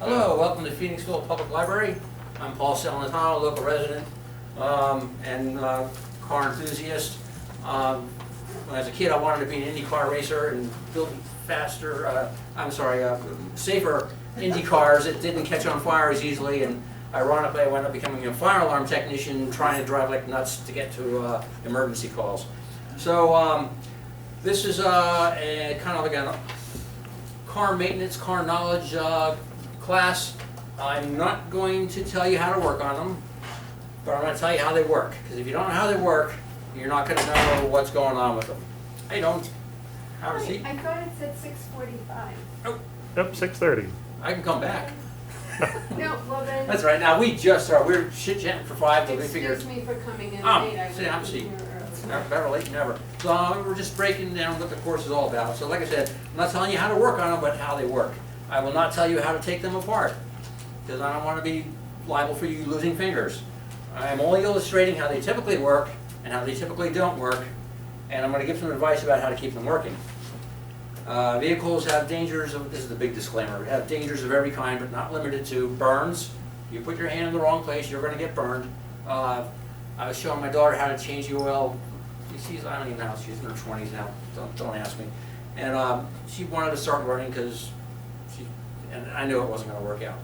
Hello, welcome to Phoenixville Public Library. I'm Paul Celentano, local resident and car enthusiast. When I was a kid, I wanted to be an Indy car racer and build faster, safer Indy cars that didn't catch on fire as easily. And ironically, I wound up becoming a fire alarm technician, trying to drive like nuts to get to emergency calls. So this is a kind of like a car maintenance, car knowledge class. I'm not going to tell you how to work on them, but I'm going to tell you how they work. Because if you don't know how they work, you're not going to know what's going on with them. Hey, don't. Have a seat. I thought it said 6:45. Oh, Yep, 6:30. I can come back. No, well then. That's right. Now we just started. We were shit-chatting for 5, but we figured. Excuse me for coming in Oh, late. I sit down, was seat. here early. Better late than never. So we're just breaking down what the course is all about. So like I said, I'm not telling you how to work on them, but how they work. I will not tell you how to take them apart, because I don't want to be liable for you losing fingers. I'm only illustrating how they typically work and how they typically don't work, and I'm going to give some advice about how to keep them working. Vehicles have dangers of, this is the big disclaimer, have dangers of every kind, but not limited to burns. You put your hand in the wrong place, you're going to get burned. I was showing my daughter how to change the oil. She's, I don't even know how, she's in her 20s now, don't ask me. And she wanted to start running because and I knew it wasn't going to work out.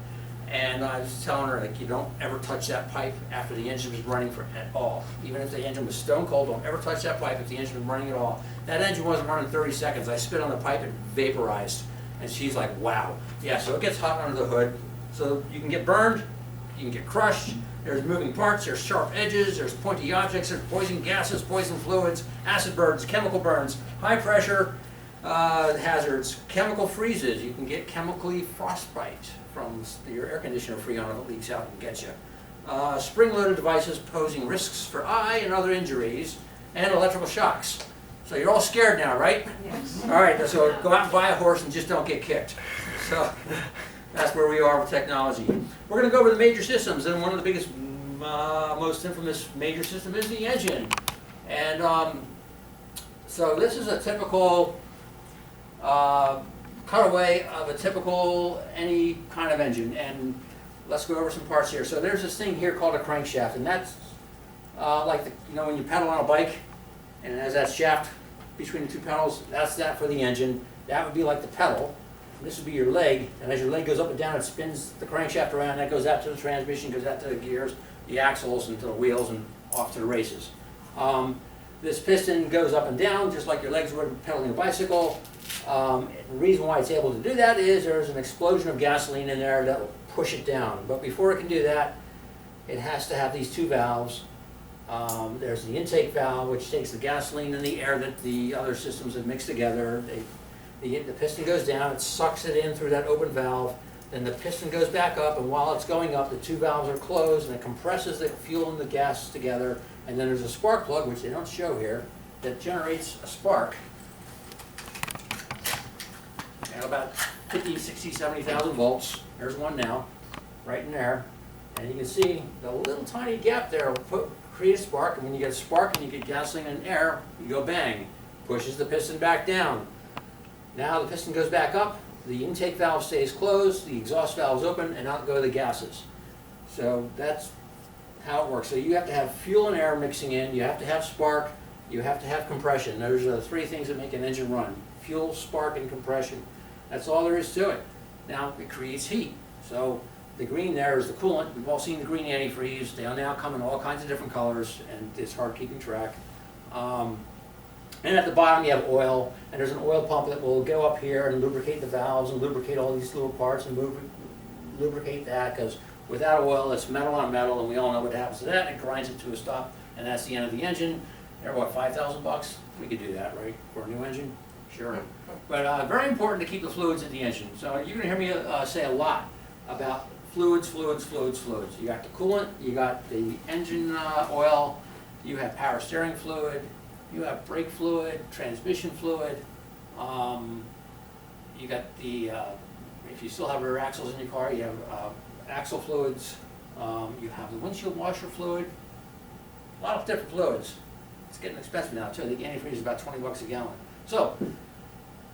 And I was telling her, like, you don't ever touch that pipe after the engine was running at all. Even if the engine was stone cold, don't ever touch that pipe if the engine was running at all. That engine wasn't running 30 seconds. I spit on the pipe and vaporized. And she's like, wow. Yeah, so it gets hot under the hood. So you can get burned, you can get crushed. There's moving parts, there's sharp edges, there's pointy objects, there's poison gases, poison fluids, acid burns, chemical burns, high pressure hazards, chemical freezes. You can get chemically frostbite from your air conditioner freon if it leaks out and gets you. Spring-loaded devices posing risks for eye and other injuries, and electrical shocks. So you're all scared now, right? Yes. All right, so go out and buy a horse and just don't get kicked. So that's where we are with technology. We're going to go over the major systems, and one of the biggest, most infamous major system is the engine. And so this is a typical cutaway of a typical any kind of engine, and let's go over some parts here. So there's this thing here called a crankshaft, and that's like the, you know, when you pedal on a bike and it has that shaft between the two pedals, that's that for the engine. That would be like the pedal. This would be your leg, and as your leg goes up and down, it spins the crankshaft around. That goes out to the transmission, goes out to the gears, the axles, and to the wheels, and off to the races. This piston goes up and down just like your legs would pedaling a bicycle. The reason why it's able to do that is there's an explosion of gasoline in there that will push it down. But before it can do that, it has to have these two valves. There's the intake valve, which takes the gasoline and the air that the other systems have mixed together. The piston goes down, it sucks it in through that open valve. Then the piston goes back up, and while it's going up, the two valves are closed, and it compresses the fuel and the gas together. And then there's a spark plug, which they don't show here, that generates a spark at about 50, 60, 70,000 volts. There's one now, right in there. And you can see the little tiny gap there will create a spark. And when you get a spark and you get gasoline and air, you go bang. Pushes the piston back down. Now the piston goes back up, the intake valve stays closed, the exhaust valve is open, and out go the gases. So that's how it works. So you have to have fuel and air mixing in, you have to have spark, you have to have compression. Those are the three things that make an engine run. Fuel, spark, and compression. That's all there is to it. Now it creates heat. So the green there is the coolant. We've all seen the green antifreeze. They now come in all kinds of different colors, and it's hard keeping track. And at the bottom you have oil, and there's an oil pump that will go up here and lubricate the valves and lubricate all these little parts and lubricate that, because without oil it's metal on metal, and we all know what happens to that. It grinds it to a stop, and that's the end of the engine. They're what, $5,000? We could do that, right, for a new engine? Sure. But very important to keep the fluids in the engine. So you're going to hear me say a lot about fluids, fluids, fluids, fluids. You got the coolant, you got the engine oil, you have power steering fluid, you have brake fluid, transmission fluid, you got the, if you still have rear axles in your car, you have axle fluids, you have the windshield washer fluid, a lot of different fluids. It's getting expensive now too. The antifreeze is about $20 a gallon. So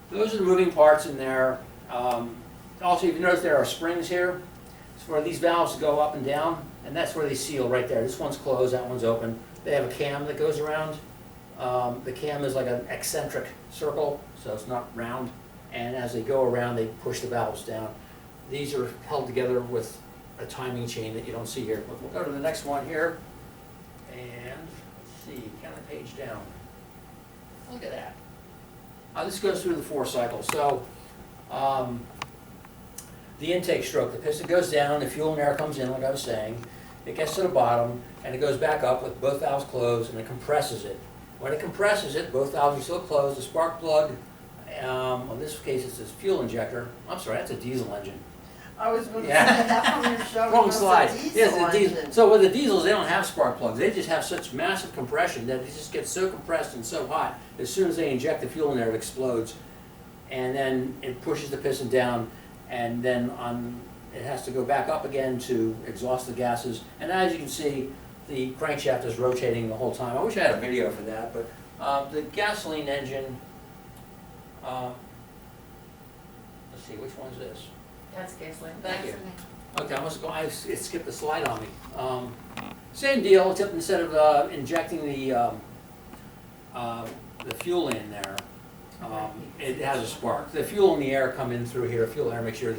those are the moving parts in there. Also, if you notice there are springs here, it's where these valves go up and down, and that's where they seal right there. This one's closed, that one's open. They have a cam that goes around. The cam is like an eccentric circle, so it's not round. And as they go around, they push the valves down. These are held together with a timing chain that you don't see here. But we'll go to the next one here. And let's see, count the page down. Look at that. This goes through the 4 cycles. So the intake stroke, the piston goes down, the fuel and air comes in, like I was saying. It gets to the bottom, and it goes back up with both valves closed, and it compresses it. When it compresses it, both valves are still closed. The spark plug, in this case, it's this fuel injector. I'm sorry, that's a diesel engine. I was going to say, Yeah. how come you're showing Wrong us slide. a diesel Yes, the diesel. engine? So with the diesels, they don't have spark plugs. They just have such massive compression that it just gets so compressed and so hot. As soon as they inject the fuel in there, it explodes. And then it pushes the piston down, and then it has to go back up again to exhaust the gases. And as you can see, the crankshaft is rotating the whole time. I wish I had a video for that, but the gasoline engine, let's see, which one's this? That's gasoline. Thank you. Okay, it skipped the slide on me. Same deal, except instead of injecting the fuel in there, it has a spark. The fuel and the air come in through here, fuel air mixture.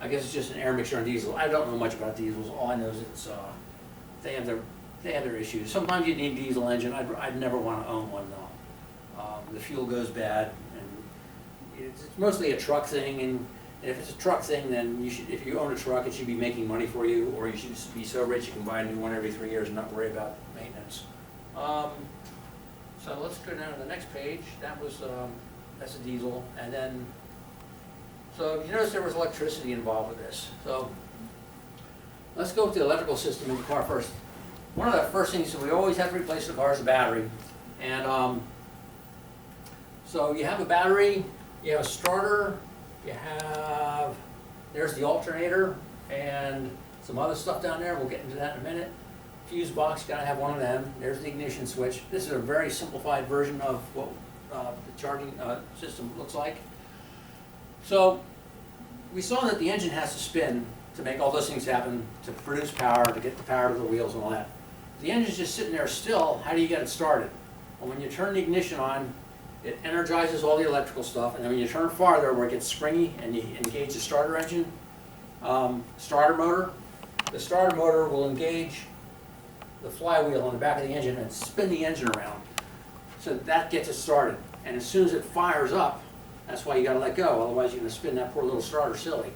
I guess it's just an air mixture on diesel. I don't know much about diesels. All I know is it's they have their issues. Sometimes you need a diesel engine. I'd never want to own one though. The fuel goes bad, and it's mostly a truck thing. And if it's a truck thing, then if you own a truck, it should be making money for you, or you should just be so rich you can buy a new one every 3 years and not worry about maintenance. So let's go down to the next page. That's a diesel, and then so you notice there was electricity involved with this. So let's go with the electrical system in the car first. One of the first things that we always have to replace in the car is the battery, and so you have a battery, you have a starter. There's the alternator and some other stuff down there. We'll get into that in a minute. Fuse box, gotta have one of them. There's the ignition switch. This is a very simplified version of what the charging system looks like. So we saw that the engine has to spin to make all those things happen, to produce power, to get the power to the wheels and all that. The engine's just sitting there still. How do you get it started? Well, when you turn the ignition on, it energizes all the electrical stuff, and then when you turn farther where it gets springy and you engage the starter engine, starter motor, the starter motor will engage the flywheel on the back of the engine and spin the engine around. So that gets it started. And as soon as it fires up, that's why you gotta let go, otherwise you're gonna spin that poor little starter silly.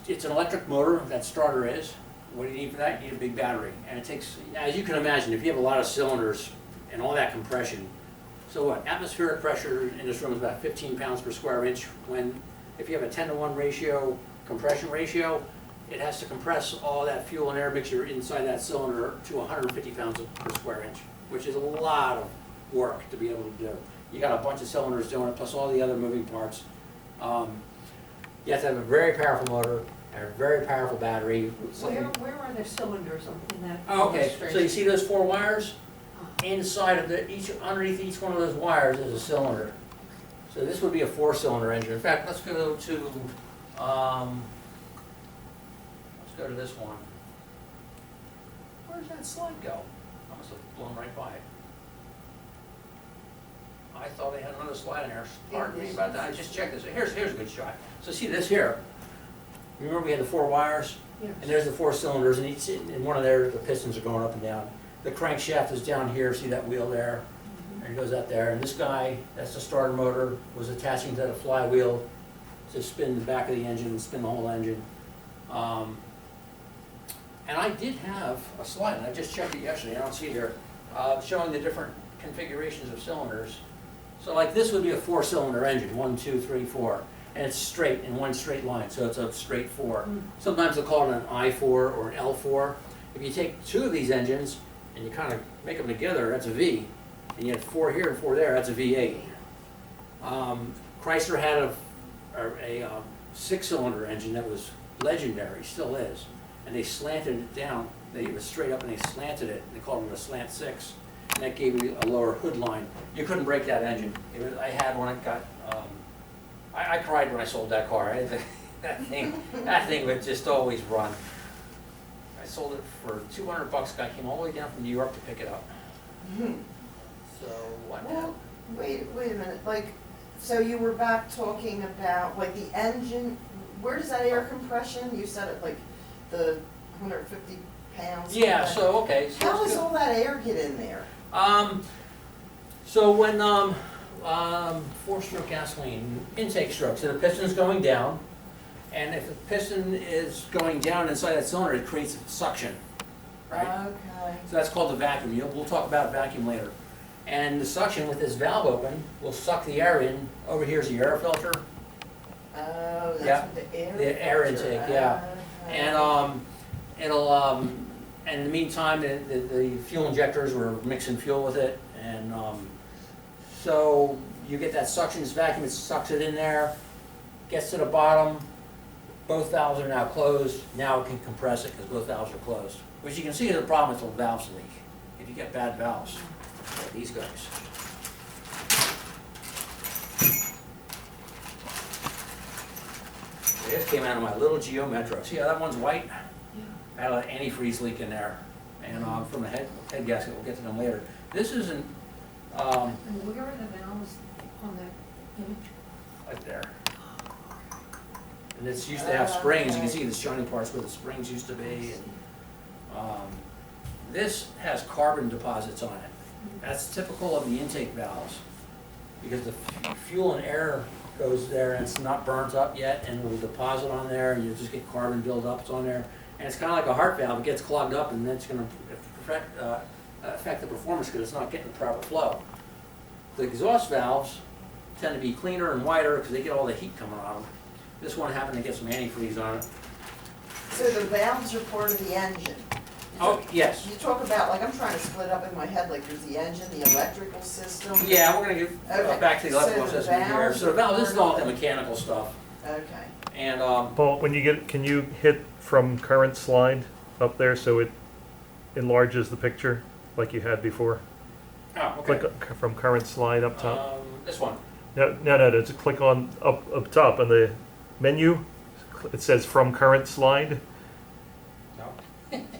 It's an electric motor, that starter is. What do you need for that? You need a big battery. And it takes, as you can imagine, if you have a lot of cylinders and all that compression, so what? Atmospheric pressure in this room is about 15 pounds per square inch. If you have a 10-to-1 ratio, compression ratio, it has to compress all that fuel and air mixture inside that cylinder to 150 pounds per square inch, which is a lot of work to be able to do. You got a bunch of cylinders doing it, plus all the other moving parts. You have to have a very powerful motor, and a very powerful battery. Where are the cylinders in that? Oh, okay, so you see those 4 wires? Inside of underneath each one of those wires is a cylinder. So this would be a 4-cylinder engine. In fact, let's go to this one. Where does that slide go? I must have blown right by it. I thought they had another slide in there. Pardon me about that. I just checked this. Here's a good shot. So see this here. Remember we had the 4 wires? Yes. And there's the 4 cylinders, and in one of there, the pistons are going up and down. The crankshaft is down here, see that wheel there? And it goes up there, and this guy, that's the starter motor, was attaching to the flywheel to spin the back of the engine and spin the whole engine. And I did have a slide, and I just checked it yesterday, I don't see it here, showing the different configurations of cylinders. So like this would be a 4-cylinder engine, 1, 2, 3, 4. And it's straight, in one straight line, so it's a straight 4. Sometimes they'll call it an I4 or an L4. If you take 2 of these engines and you kind of make them together, that's a V. And you have 4 here and 4 there, that's a V8. Chrysler had a 6-cylinder engine that was legendary, still is. And they slanted it down. It was straight up and they slanted it. They called it a slant 6. And that gave you a lower hood line. You couldn't break that engine. I had one that got I cried when I sold that car. That thing would just always run. I sold it for $200. Guy came all the way down from New York to pick it up. Mhm. So what Well, now? wait a minute, like, so you were back talking about, like, the engine, where does that air compression, you said it like the 150 pounds? Yeah, so, okay. So How let's does go- all that air get in there? So when, four-stroke gasoline, intake stroke, so the piston's going down, and if the piston is going down inside that cylinder, it creates suction, right? Okay. So that's called the vacuum. We'll talk about vacuum later. And the suction with this valve open will suck the air in. Over here's the air filter, Oh, Yeah, that's what the air. the air filter- intake, yeah. okay. And it'll, and in the meantime, the fuel injectors were mixing fuel with it, and so you get that suction, this vacuum, it sucks it in there, gets to the bottom, both valves are now closed, now it can compress it because both valves are closed. Which you can see is a problem if the valves leak, if you get bad valves, like these guys. This came out of my little Geo Metro. See how that one's white? I had an antifreeze leak in there, and from the head gasket, we'll get to them later. This isn't, And where are the valves on the image? right there. And this used to have springs, you can see the shiny parts where the springs used to be. And, this has carbon deposits on it. That's typical of the intake valves, because the fuel and air goes there and it's not burnt up yet, and it will deposit on there, and you just get carbon buildups on there. And it's kind of like a heart valve, it gets clogged up, and then it's going to affect the performance because it's not getting the proper flow. The exhaust valves tend to be cleaner and whiter because they get all the heat coming on them. This one happened to get some antifreeze on it. So the valves are part of the engine? Oh, yes. You talk about, like, I'm trying to split up in my head, like, there's the engine, the electrical system? Yeah, we're gonna get Okay. back to the electrical So the system here. valves So the valve, this is all the are- mechanical stuff. Okay. And, Paul, when you get, can you hit from current slide up there so it enlarges the picture like you had before? oh, okay. Click from current slide up top. This one. No, just click on up top on the menu. It says from current slide, No.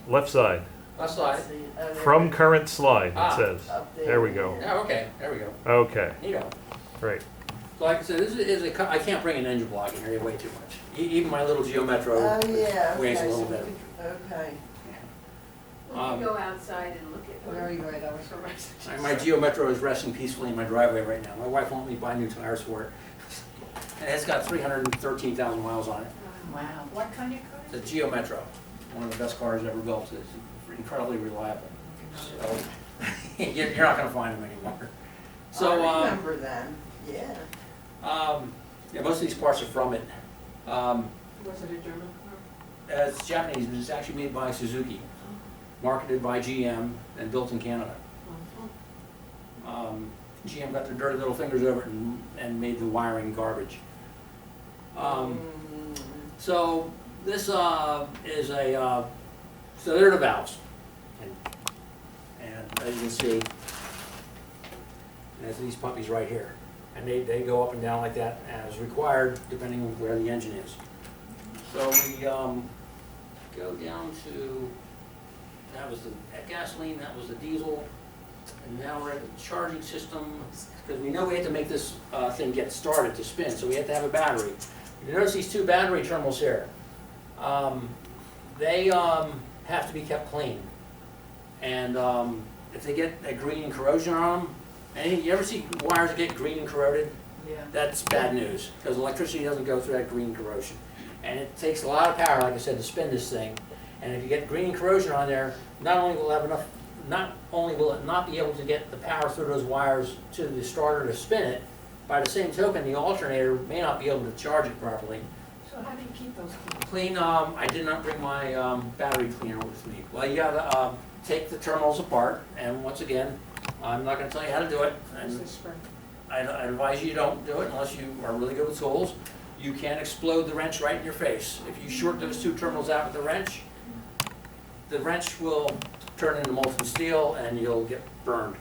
left side. Left side. Let's see. Oh, there From it is. current slide, it Ah. says. Up There we go. Yeah, okay, there we go. Okay, Neato. great. So like I said, this is I can't bring an engine block in here, way too much. Even my little Geo Metro Oh, yeah, weighs a okay, little so we bit. could, okay. We can go outside and look at one. Very good, I was My Geo Metro is resting peacefully in my driveway right now. My wife won't let me buy new tires for it. And it's got 313,000 miles on it. Wow, what kind of car? It's a Geo Metro, one of the best cars ever built. It's incredibly reliable. So, you're not gonna find them anymore. So, I remember them, yeah. yeah, most of these parts are from it. Was it a German car? It's Japanese, but it's actually made by Suzuki, marketed by GM, and built in Canada. GM got their dirty little fingers over it and made the wiring garbage. So this is a, so there are the valves. And as you can see, there's these puppies right here. And they go up and down like that as required, depending on where the engine is. So we go down to, that was the gasoline, that was the diesel, and now we're at the charging system, because we know we have to make this thing get started to spin, so we have to have a battery. You notice these two battery terminals here. They have to be kept clean. And if they get a green corrosion on them, and you ever see wires that get green and corroded? Yeah. That's bad news, because electricity doesn't go through that green corrosion. And it takes a lot of power, like I said, to spin this thing. And if you get green corrosion on there, not only will it not be able to get the power through those wires to the starter to spin it, by the same token, the alternator may not be able to charge it properly. So how do you keep those Clean, clean? I did not bring my battery cleaner with me. Well, you gotta take the terminals apart, and once again, I'm not gonna tell you how to do it. Where's And the spring? I advise you don't do it unless you are really good with tools. You can explode the wrench right in your face. If you short those two terminals out with the wrench will turn into molten steel and you'll get burned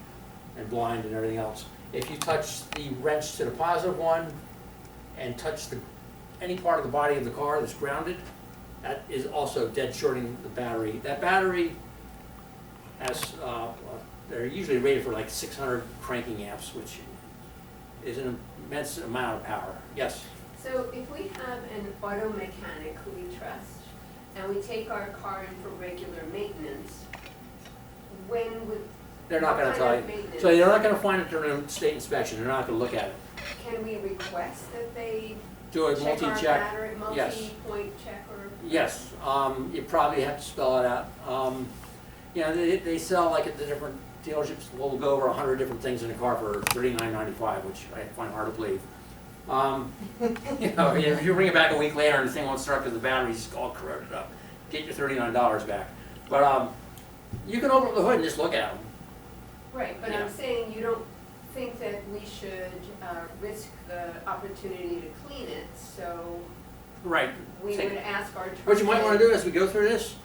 and blind and everything else. If you touch the wrench to the positive one, and touch any part of the body of the car that's grounded, that is also dead shorting the battery. That battery has, they're usually rated for like 600 cranking amps, which is an immense amount of power. Yes? So if we have an auto mechanic who we trust, and we take our car in for regular maintenance, when would, They're not gonna what tell kind you. of maintenance? So you're not gonna find it during a state inspection, they're not gonna look at it. Can we request that they Do a check our multi-check. battery, Yes. multi-point check or? Yes, you probably have to spell it out. You know, they sell like at the different dealerships, will go over 100 different things in a car for $39.95, which I find hard to believe. You know, if you bring it back a week later and the thing won't start because the battery's all corroded up, get your $39 back. But you can open up the hood and just look at them. Right, but Yeah. I'm saying you don't think that we should risk the opportunity to clean it, so Right. we Take- would ask our. What you might want to do as we go through this,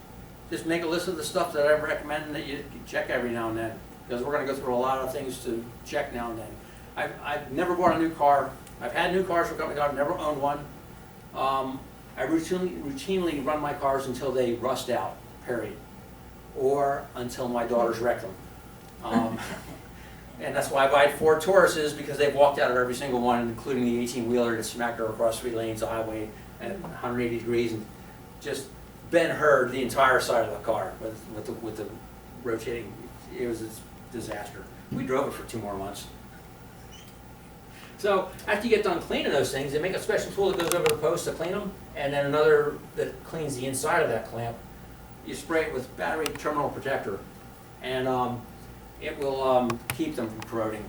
just make a list of the stuff that I recommend that you check every now and then, because we're going to go through a lot of things to check now and then. I've never bought a new car. I've had new cars for company cars, never owned one. I routinely run my cars until they rust out, period, or until my daughters wreck them. And that's why I buy Ford Tauruses, because they've walked out of every single one, including the 18-wheeler that smacked her across 3 lanes of highway at 180 degrees and just Ben Hurd the entire side of the car with the rotating. It was a disaster. We drove it for 2 more months. So after you get done cleaning those things, they make a special tool that goes over the post to clean them, and then another that cleans the inside of that clamp. You spray it with battery terminal protector, and it will keep them from corroding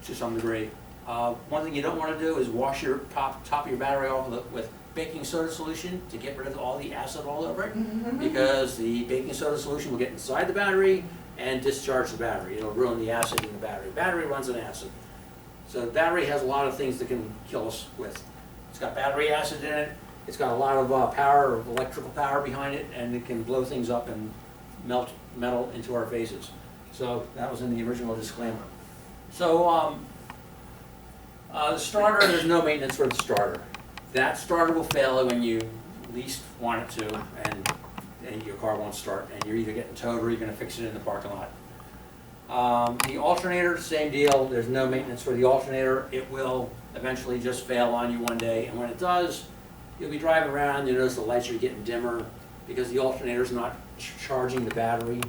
to some degree. One thing you don't want to do is wash your top of your battery off with baking soda solution to get rid of all the acid all over it, because the baking soda solution will get inside the battery and discharge the battery. It'll ruin the acid in the battery. Battery runs on acid. So the battery has a lot of things that can kill us with. It's got battery acid in it, it's got a lot of power, electrical power behind it, and it can blow things up and melt metal into our faces. So that was in the original disclaimer. So the starter, there's no maintenance for the starter. That starter will fail when you least want it to, and your car won't start, and you're either getting towed or you're going to fix it in the parking lot. The alternator, same deal. There's no maintenance for the alternator. It will eventually just fail on you one day, and when it does, you'll be driving around, you notice the lights are getting dimmer because the alternator's not charging the battery.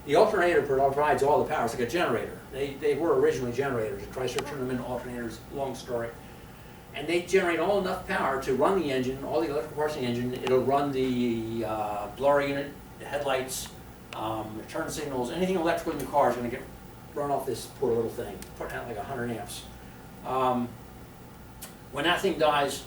The alternator provides all the power. It's like a generator. They were originally generators. Chrysler turned them into alternators, long story. And they generate all enough power to run the engine, all the electrical parts of the engine. It'll run the blower unit, the headlights, the turn signals, anything electrical in your car is going to get run off this poor little thing, putting out like 100 amps. When that thing dies,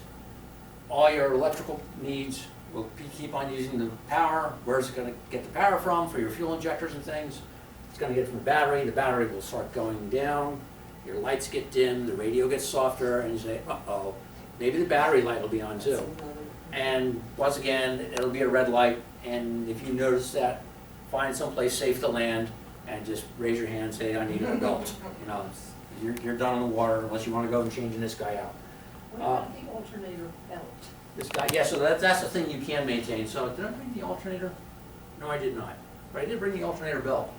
all your electrical needs will keep on using the power. Where's it going to get the power from for your fuel injectors and things? It's going to get it from the battery. The battery will start going down. Your lights get dim. The radio gets softer, and you say, "Uh-oh, maybe the battery light will be on too." And once again, it'll be a red light. And if you notice that, find someplace safe to land and just raise your hand and say, "I need a belt." You know, you're done in the water unless you want to go and changing this guy out. What about the alternator belt? This guy, yeah, so that's the thing you can maintain. So did I bring the alternator? No, I did not. But I did bring the alternator belt.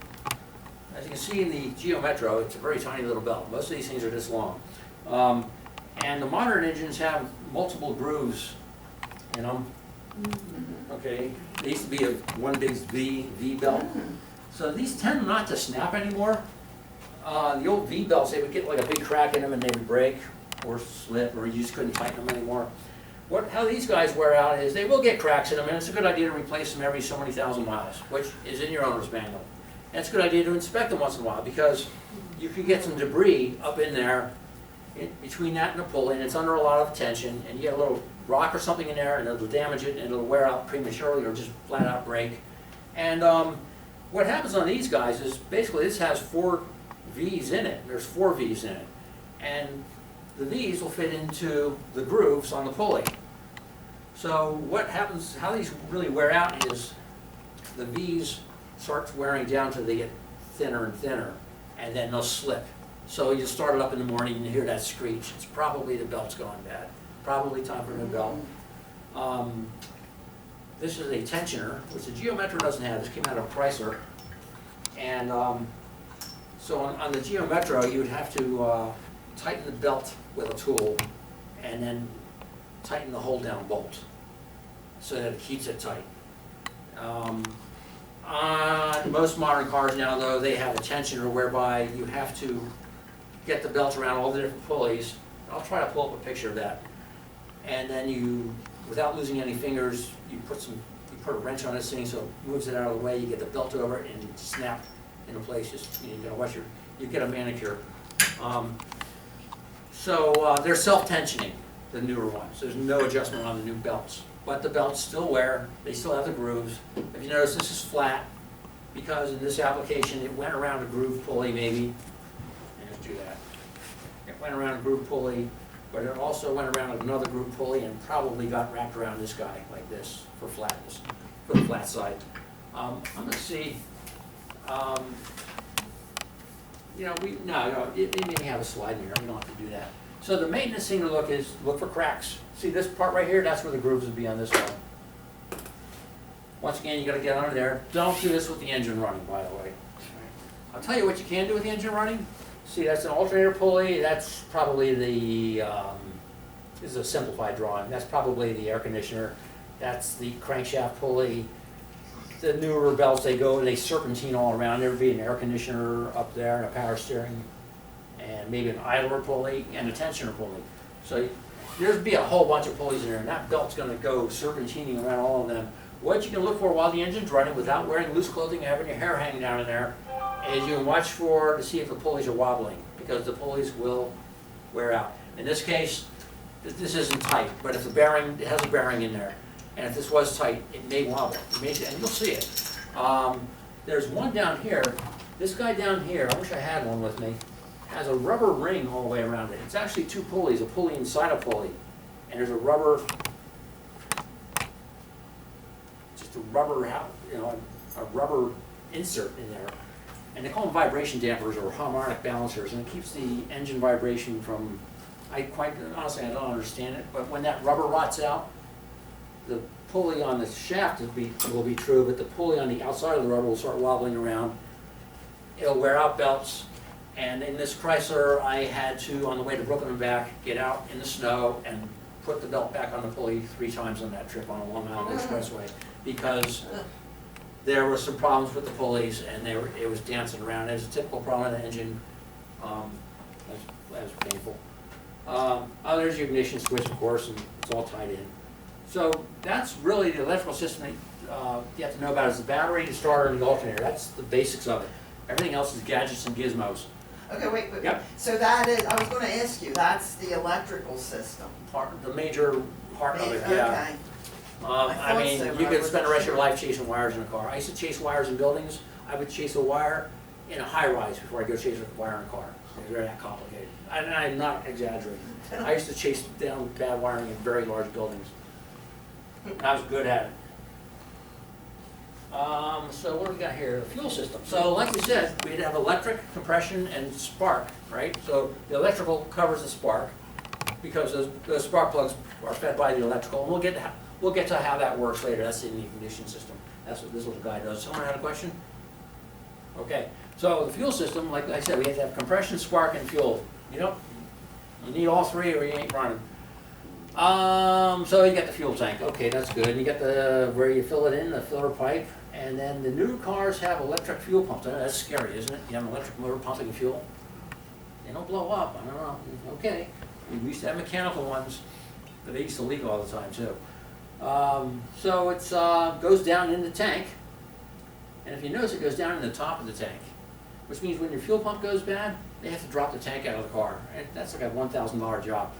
As you can see in the Geo Metro, it's a very tiny little belt. Most of these things are this long. And the modern engines have multiple grooves in them. Okay, they used to be one big V belt. So these tend not to snap anymore. The old V belts, they would get like a big crack in them and they would break or slip, or you just couldn't tighten them anymore. How these guys wear out is they will get cracks in them, and it's a good idea to replace them every so many thousand miles, which is in your owner's manual. And it's a good idea to inspect them once in a while, because you could get some debris up in there between that and the pulley, and it's under a lot of tension, and you get a little rock or something in there, and it'll damage it, and it'll wear out prematurely or just flat out break. And what happens on these guys is basically this has 4 V's in it. There's 4 V's in it. And the V's will fit into the grooves on the pulley. So what happens, how these really wear out is the V's start wearing down till they get thinner and thinner, and then they'll slip. So you start it up in the morning and you hear that screech. It's probably the belt's going bad. probably time for a new belt. This is a tensioner, which the Geometro doesn't have. This came out of Chrysler. And so on the Geometro, you would have to tighten the belt with a tool and then tighten the hold down bolt so that it keeps it tight. On most modern cars now, though, they have a tensioner whereby you have to get the belt around all the different pulleys. I'll try to pull up a picture of that. And then you, without losing any fingers, you put a wrench on this thing so it moves it out of the way. You get the belt over it and snap into place. Just, you know, you get a manicure. They're self-tensioning, the newer ones. There's no adjustment on the new belts. But the belts still wear, they still have the grooves. If you notice, this is flat because in this application it went around a groove pulley maybe. Let's do that. It went around a groove pulley, but it also went around another groove pulley and probably got wrapped around this guy like this for flatness, for the flat side. I'm going to see, you know, it may have a slide in here. We don't have to do that. So the maintenance thing to look is look for cracks. See this part right here? That's where the grooves would be on this one. Once again, you got to get under there. Don't do this with the engine running, by the way. I'll tell you what you can do with the engine running. See, that's an alternator pulley. That's probably the, this is a simplified drawing. That's probably the air conditioner. That's the crankshaft pulley. The newer belts, they serpentine all around. There would be an air conditioner up there and a power steering and maybe an idler pulley and a tensioner pulley. So there'd be a whole bunch of pulleys in there and that belt's going to go serpentining around all of them. What you can look for while the engine's running without wearing loose clothing and having your hair hanging down in there is you can watch to see if the pulleys are wobbling because the pulleys will wear out. In this case, this isn't tight, but if it has a bearing in there. And if this was tight, it may wobble. And you'll see it. There's one down here. This guy down here, I wish I had one with me, has a rubber ring all the way around it. It's actually two pulleys, a pulley inside a pulley. And there's a rubber, just a rubber, a rubber insert in there. And they call them vibration dampers or harmonic balancers. And it keeps the engine vibration from, honestly, I don't understand it. But when that rubber rots out, the pulley on the shaft will be true, but the pulley on the outside of the rubber will start wobbling around. It'll wear out belts. And in this Chrysler, I had to, on the way to Brooklyn and back, get out in the snow and put the belt back on the pulley 3 times on that trip on a Long Island Expressway because there were some problems with the pulleys and it was dancing around. It was a typical problem with the engine. That was painful. There's your ignition switch, of course, and it's all tied in. So that's really the electrical system that you have to know about is the battery, the starter, and the alternator. That's the basics of it. Everything else is gadgets and gizmos. Okay, wait. Yep. So that is, I was going to ask you, that's the electrical system. The major part of it, yeah. Okay. I mean, so, you but I could spend the wasn't rest of your sure. life chasing wires in a car. I used to chase wires in buildings. I would chase a wire in a high-rise before I go chase a wire in a car. It's very that complicated. And I'm not exaggerating. I used to chase down bad wiring in very large buildings. And I was good at it. So what do we got here? The fuel system. So like we said, we'd have electric, compression, and spark, right? So the electrical covers the spark because those spark plugs are fed by the electrical. And we'll get to how that works later. That's in the ignition system. That's what this little guy does. Someone had a question? Okay. So the fuel system, like I said, we have to have compression, spark, and fuel. You need all 3 or you ain't running. So you got the fuel tank. Okay, that's good. You got where you fill it in, the filler pipe. And then the new cars have electric fuel pumps. I know that's scary, isn't it? You have an electric motor pumping fuel. They don't blow up. I don't know. Okay. We used to have mechanical ones, but they used to leak all the time too. So it goes down in the tank. And if you notice, it goes down in the top of the tank, which means when your fuel pump goes bad, they have to drop the tank out of the car. And that's like a $1,000 job.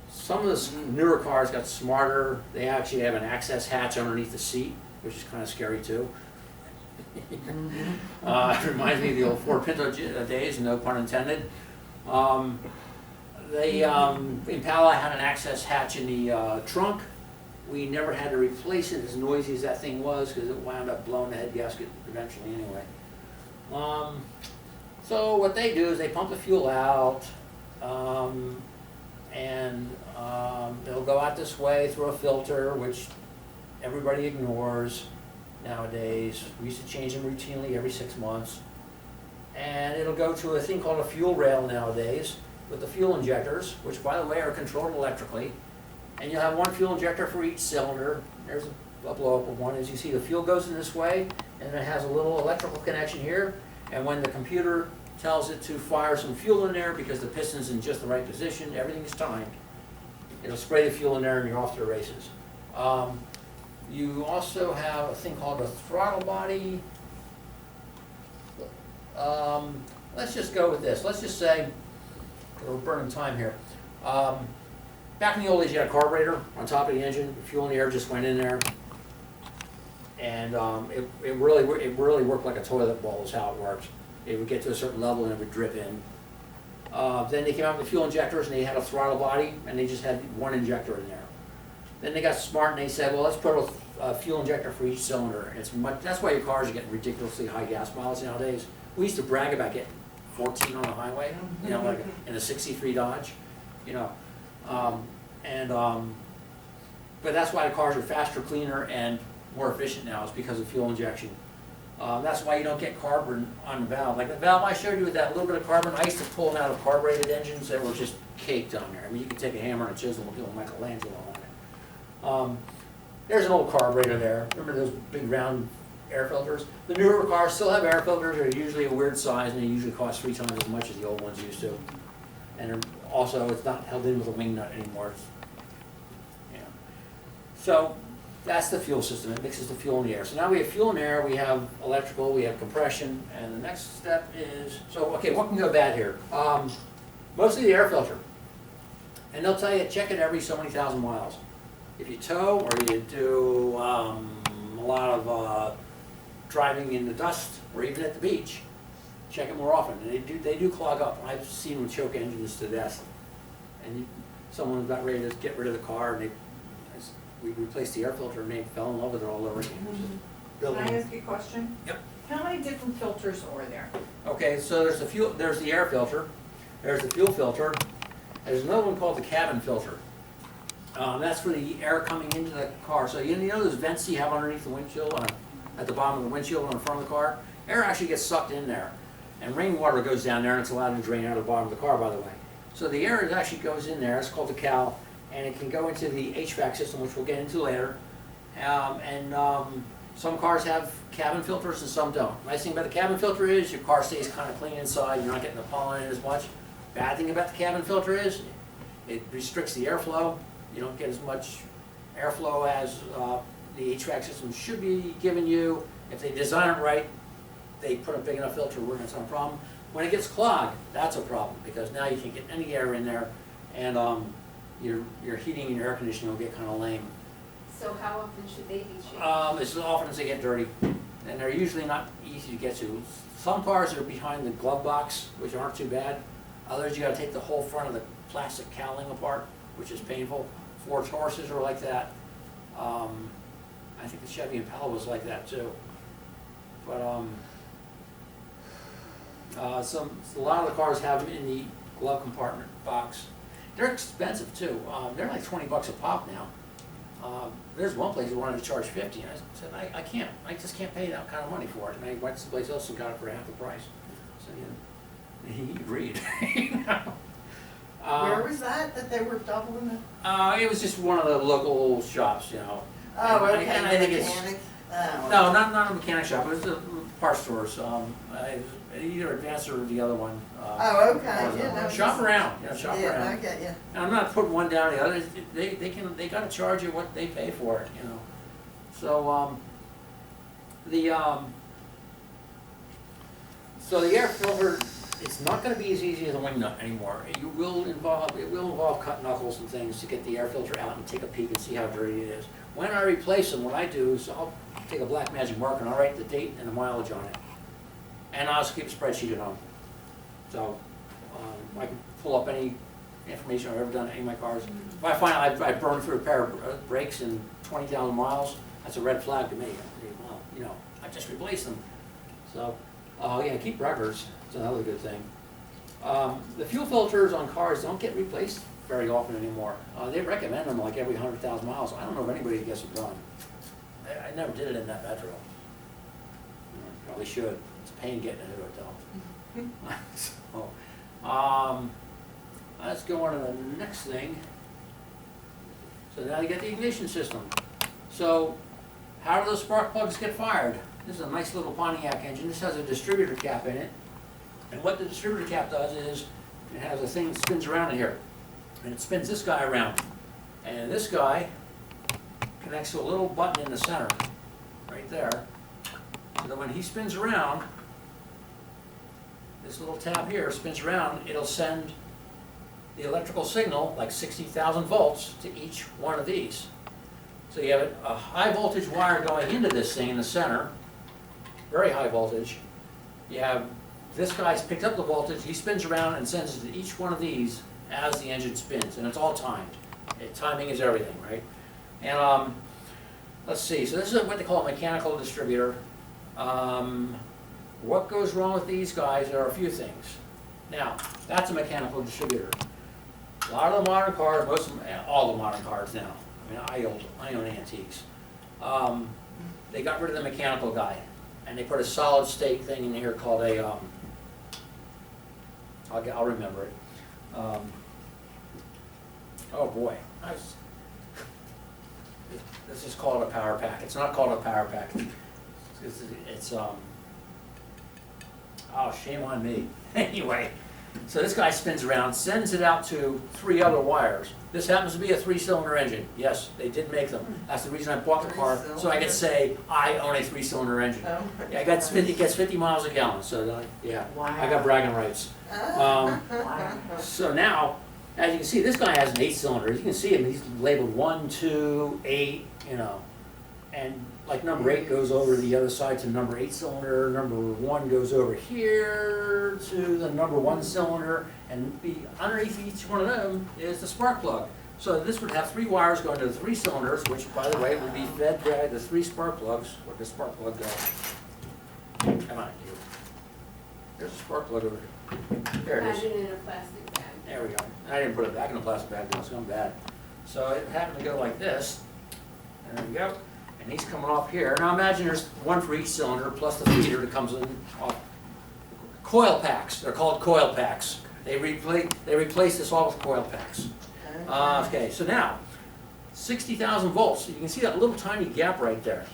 Some of the newer cars got smarter. They actually have an access hatch underneath the seat, which is kind of scary too. It reminds me of the old Ford Pinto days, no pun intended. Impala had an access hatch in the trunk. We never had to replace it, as noisy as that thing was, because it wound up blowing the head gasket eventually anyway. So what they do is they pump the fuel out, and it'll go out this way through a filter, which everybody ignores nowadays. We used to change them routinely every 6 months. And it'll go to a thing called a fuel rail nowadays with the fuel injectors, which by the way are controlled electrically. And you'll have one fuel injector for each cylinder. There's a blow up of one. As you see, the fuel goes in this way, and it has a little electrical connection here. And when the computer tells it to fire some fuel in there because the piston's in just the right position, everything's timed, it'll spray the fuel in there and you're off to the races. You also have a thing called a throttle body. Let's just go with this. Let's just say, 'cause we're burning time here. Back in the old days, you had a carburetor on top of the engine. The fuel and the air just went in there, and it really worked like a toilet bowl. Is how it worked. It would get to a certain level and it would drip in. Then they came out with the fuel injectors, and they had a throttle body, and they just had one injector in there. Then they got smart and they said, well, let's put a fuel injector for each cylinder. And that's why your cars are getting ridiculously high gas mileage nowadays. We used to brag about getting 14 on the highway, you know, like in a '63 Dodge, you know. But that's why the cars are faster, cleaner, and more efficient now, is because of fuel injection. That's why you don't get carbon on the valve. Like the valve I showed you with that little bit of carbon, I used to pull them out of carbureted engines that were just caked on there. I mean, you could take a hammer and a chisel and do a Michelangelo on it. There's an old carburetor there. Remember those big round air filters? The newer cars still have air filters. They're usually a weird size, and they usually cost 3 times as much as the old ones used to. And also, it's not held in with a wing nut anymore. Yeah. So that's the fuel system. It mixes the fuel and the air. So now we have fuel and air, we have electrical, we have compression, and the next step is, so okay, what can go bad here? Mostly the air filter. And they'll tell you, check it every so many thousand miles. If you tow or you do a lot of driving in the dust or even at the beach, check it more often. And they do clog up. I've seen them choke engines to death. And someone was about ready to get rid of the car, and we replaced the air filter, and they fell in love with it all over again. Can I ask you a question? Yep. How many different filters are there? Okay, so there's the air filter, there's the fuel filter, there's another one called the cabin filter. That's for the air coming into the car. So you know those vents you have underneath the windshield, at the bottom of the windshield on the front of the car? Air actually gets sucked in there, and rainwater goes down there, and it's allowed to drain out of the bottom of the car, by the way. So the air actually goes in there. It's called the cowl, and it can go into the HVAC system, which we'll get into later. Some cars have cabin filters and some don't. Nice thing about the cabin filter is your car stays kind of clean inside. You're not getting the pollen in as much. Bad thing about the cabin filter is it restricts the airflow. You don't get as much airflow as the HVAC system should be giving you. If they design it right, they put a big enough filter where it's not a problem. When it gets clogged, that's a problem, because now you can't get any air in there, and your heating and your air conditioning will get kind of lame. So how often should they be changed? As often as they get dirty, and they're usually not easy to get to. Some cars are behind the glove box, which aren't too bad. Others, you got to take the whole front of the plastic cowling apart, which is painful. Ford Tauruses are like that. I think the Chevy Impala was like that too. But a lot of the cars have them in the glove compartment box. They're expensive too. They're like $20 a pop now. There's one place that wanted to charge $50, and I said, I can't. I just can't pay that kind of money for it. And I went someplace else and got it for half the price. So he agreed. You know? Where was that they were doubling it? It was just one of the local shops, you know. Oh, okay, And I think it's, mechanic? Oh. no, not a mechanic shop. It was the parts stores. Either Advance or the other one. Oh, okay, yeah, no, Shop just- around, shop Yeah, around. I get you. And I'm not putting one down the other. They gotta charge you what they pay for it, you know. So the air filter, it's not gonna be as easy as a wing nut anymore. It will involve cut knuckles and things to get the air filter out and take a peek and see how dirty it is. When I replace them, what I do is I'll take a black magic marker and I'll write the date and the mileage on it. And I'll just keep a spreadsheet at home. So I can pull up any information I've ever done on any of my cars. If I find I burned through a pair of brakes in 20,000 miles, that's a red flag to me. Well, you know, I just replaced them. So, yeah, keep records. It's another good thing. The fuel filters on cars don't get replaced very often anymore. They recommend them like every 100,000 miles. I don't know if anybody gets it done. I never did it in that metro. Probably should. It's a pain getting into it though. So, let's go on to the next thing. So now you get the ignition system. So how do those spark plugs get fired? This is a nice little Pontiac engine. This has a distributor cap in it. And what the distributor cap does is it has a thing that spins around in here. And it spins this guy around. And this guy connects to a little button in the center, right there. So that when he spins around, this little tab here spins around, it'll send the electrical signal, like 60,000 volts, to each one of these. So you have a high voltage wire going into this thing in the center, very high voltage. You have this guy's picked up the voltage, he spins around and sends it to each one of these as the engine spins, and it's all timed. Timing is everything, right? And let's see, so this is what they call a mechanical distributor. What goes wrong with these guys are a few things. Now, that's a mechanical distributor. A lot of the modern cars, most of them, all the modern cars now, I mean, I own antiques. They got rid of the mechanical guy, and they put a solid state thing in here called a, I'll remember it. Oh boy, this is called a power pack. It's not called a power pack. It's oh, shame on me. Anyway, so this guy spins around, sends it out to 3 other wires. This happens to be a 3-cylinder engine. Yes, they did make them. That's the reason I bought the car, so I could say I own a 3-cylinder engine. Oh Yeah, it gets 50 miles a gallon, so yeah, Wow. I got bragging rights. Wow. So now, as you can see, this guy has an 8-cylinder. You can see him, he's labeled 1, 2, 8, you know. And like number 8 goes over the other side to number 8-cylinder, number 1 goes over here to the number 1 cylinder, and underneath each one of them is the spark plug. So this would have 3 wires going to the 3 cylinders, which by the way would be fed by the 3 spark plugs, where the spark plug goes. Come on, you. There's a spark plug over here. There it is. Had it in a plastic bag. There we go. I didn't put it back in a plastic bag, though, it's gone bad. So it happened to go like this. And there we go. And he's coming off here. Now imagine there's 1 for each cylinder, plus the feeder that comes in off. Coil packs, they're called coil packs. They replace this all with coil packs. Okay, so now, 60,000 volts. You can see that little tiny gap right there.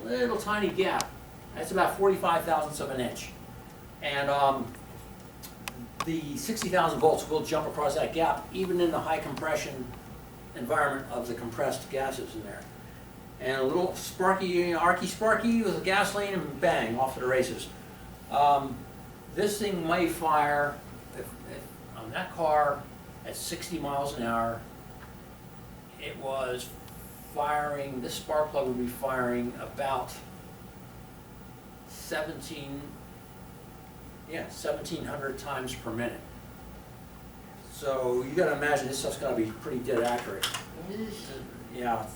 Little tiny gap. That's about 45 thousandths of an inch. And the 60,000 volts will jump across that gap, even in the high compression environment of the compressed gases in there. And a little sparky, arky sparky with a gasoline, and bang, off to the races. This thing may fire, if on that car at 60 miles an hour, it was firing, this spark plug would be firing about 1,700 times per minute. So you gotta imagine this stuff's gotta be pretty dead accurate. Yeah.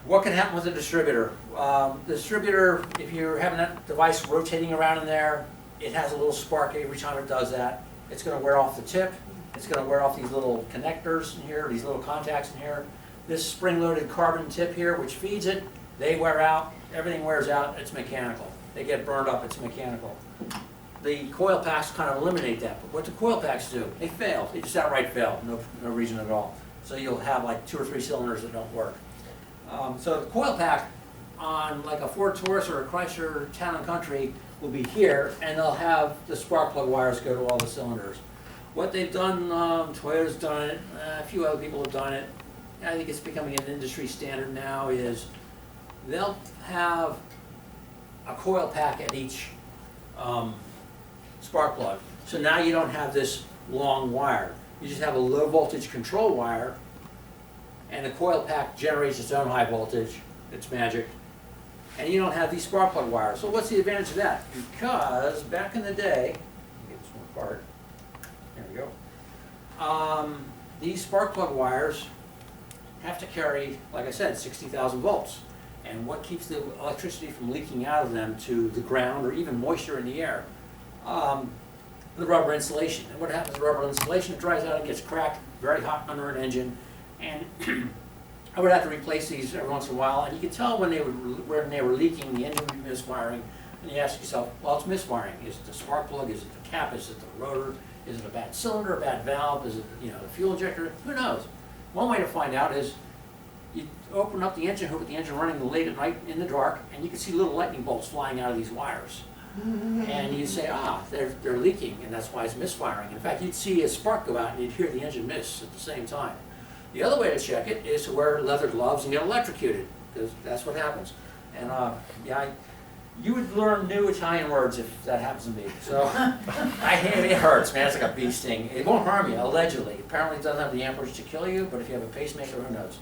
What can happen with the distributor? The distributor, if you're having that device rotating around in there, it has a little spark every time it does that. It's gonna wear off the tip. It's gonna wear off these little connectors in here, these little contacts in here. This spring-loaded carbon tip here, which feeds it, they wear out. Everything wears out, it's mechanical. They get burned up, it's mechanical. The coil packs kind of eliminate that, but what do coil packs do? They fail, they just outright fail, no reason at all. So you'll have like 2 or 3 cylinders that don't work. So the coil pack on like a Ford Taurus or a Chrysler Town & Country will be here, and they'll have the spark plug wires go to all the cylinders. What they've done, Toyota's done it, a few other people have done it, I think it's becoming an industry standard now, is they'll have a coil pack at each spark plug. So now you don't have this long wire. You just have a low voltage control wire, and the coil pack generates its own high voltage. It's magic. And you don't have these spark plug wires. So what's the advantage of that? Because back in the day, let me get this one apart. There we go. These spark plug wires have to carry, like I said, 60,000 volts. And what keeps the electricity from leaking out of them to the ground or even moisture in the air? the rubber insulation. And what happens with rubber insulation, it dries out, it gets cracked, very hot under an engine. And I would have to replace these every once in a while, and you could tell when they were leaking, the engine would be misfiring. And you ask yourself, well, it's misfiring. Is it the spark plug? Is it the cap? Is it the rotor? Is it a bad cylinder, a bad valve? Is it, you know, the fuel injector? Who knows? One way to find out is you open up the engine hood with the engine running late at night in the dark, and you can see little lightning bolts flying out of these wires. And you say, they're leaking, and that's why it's misfiring. In fact, you'd see a spark go out, and you'd hear the engine miss at the same time. The other way to check it is to wear leather gloves and get electrocuted, because that's what happens. And you would learn new Italian words if that happens to me. So it hurts, man. It's like a bee sting. It won't harm you, allegedly. Apparently, it doesn't have the amperage to kill you, but if you have a pacemaker, who knows?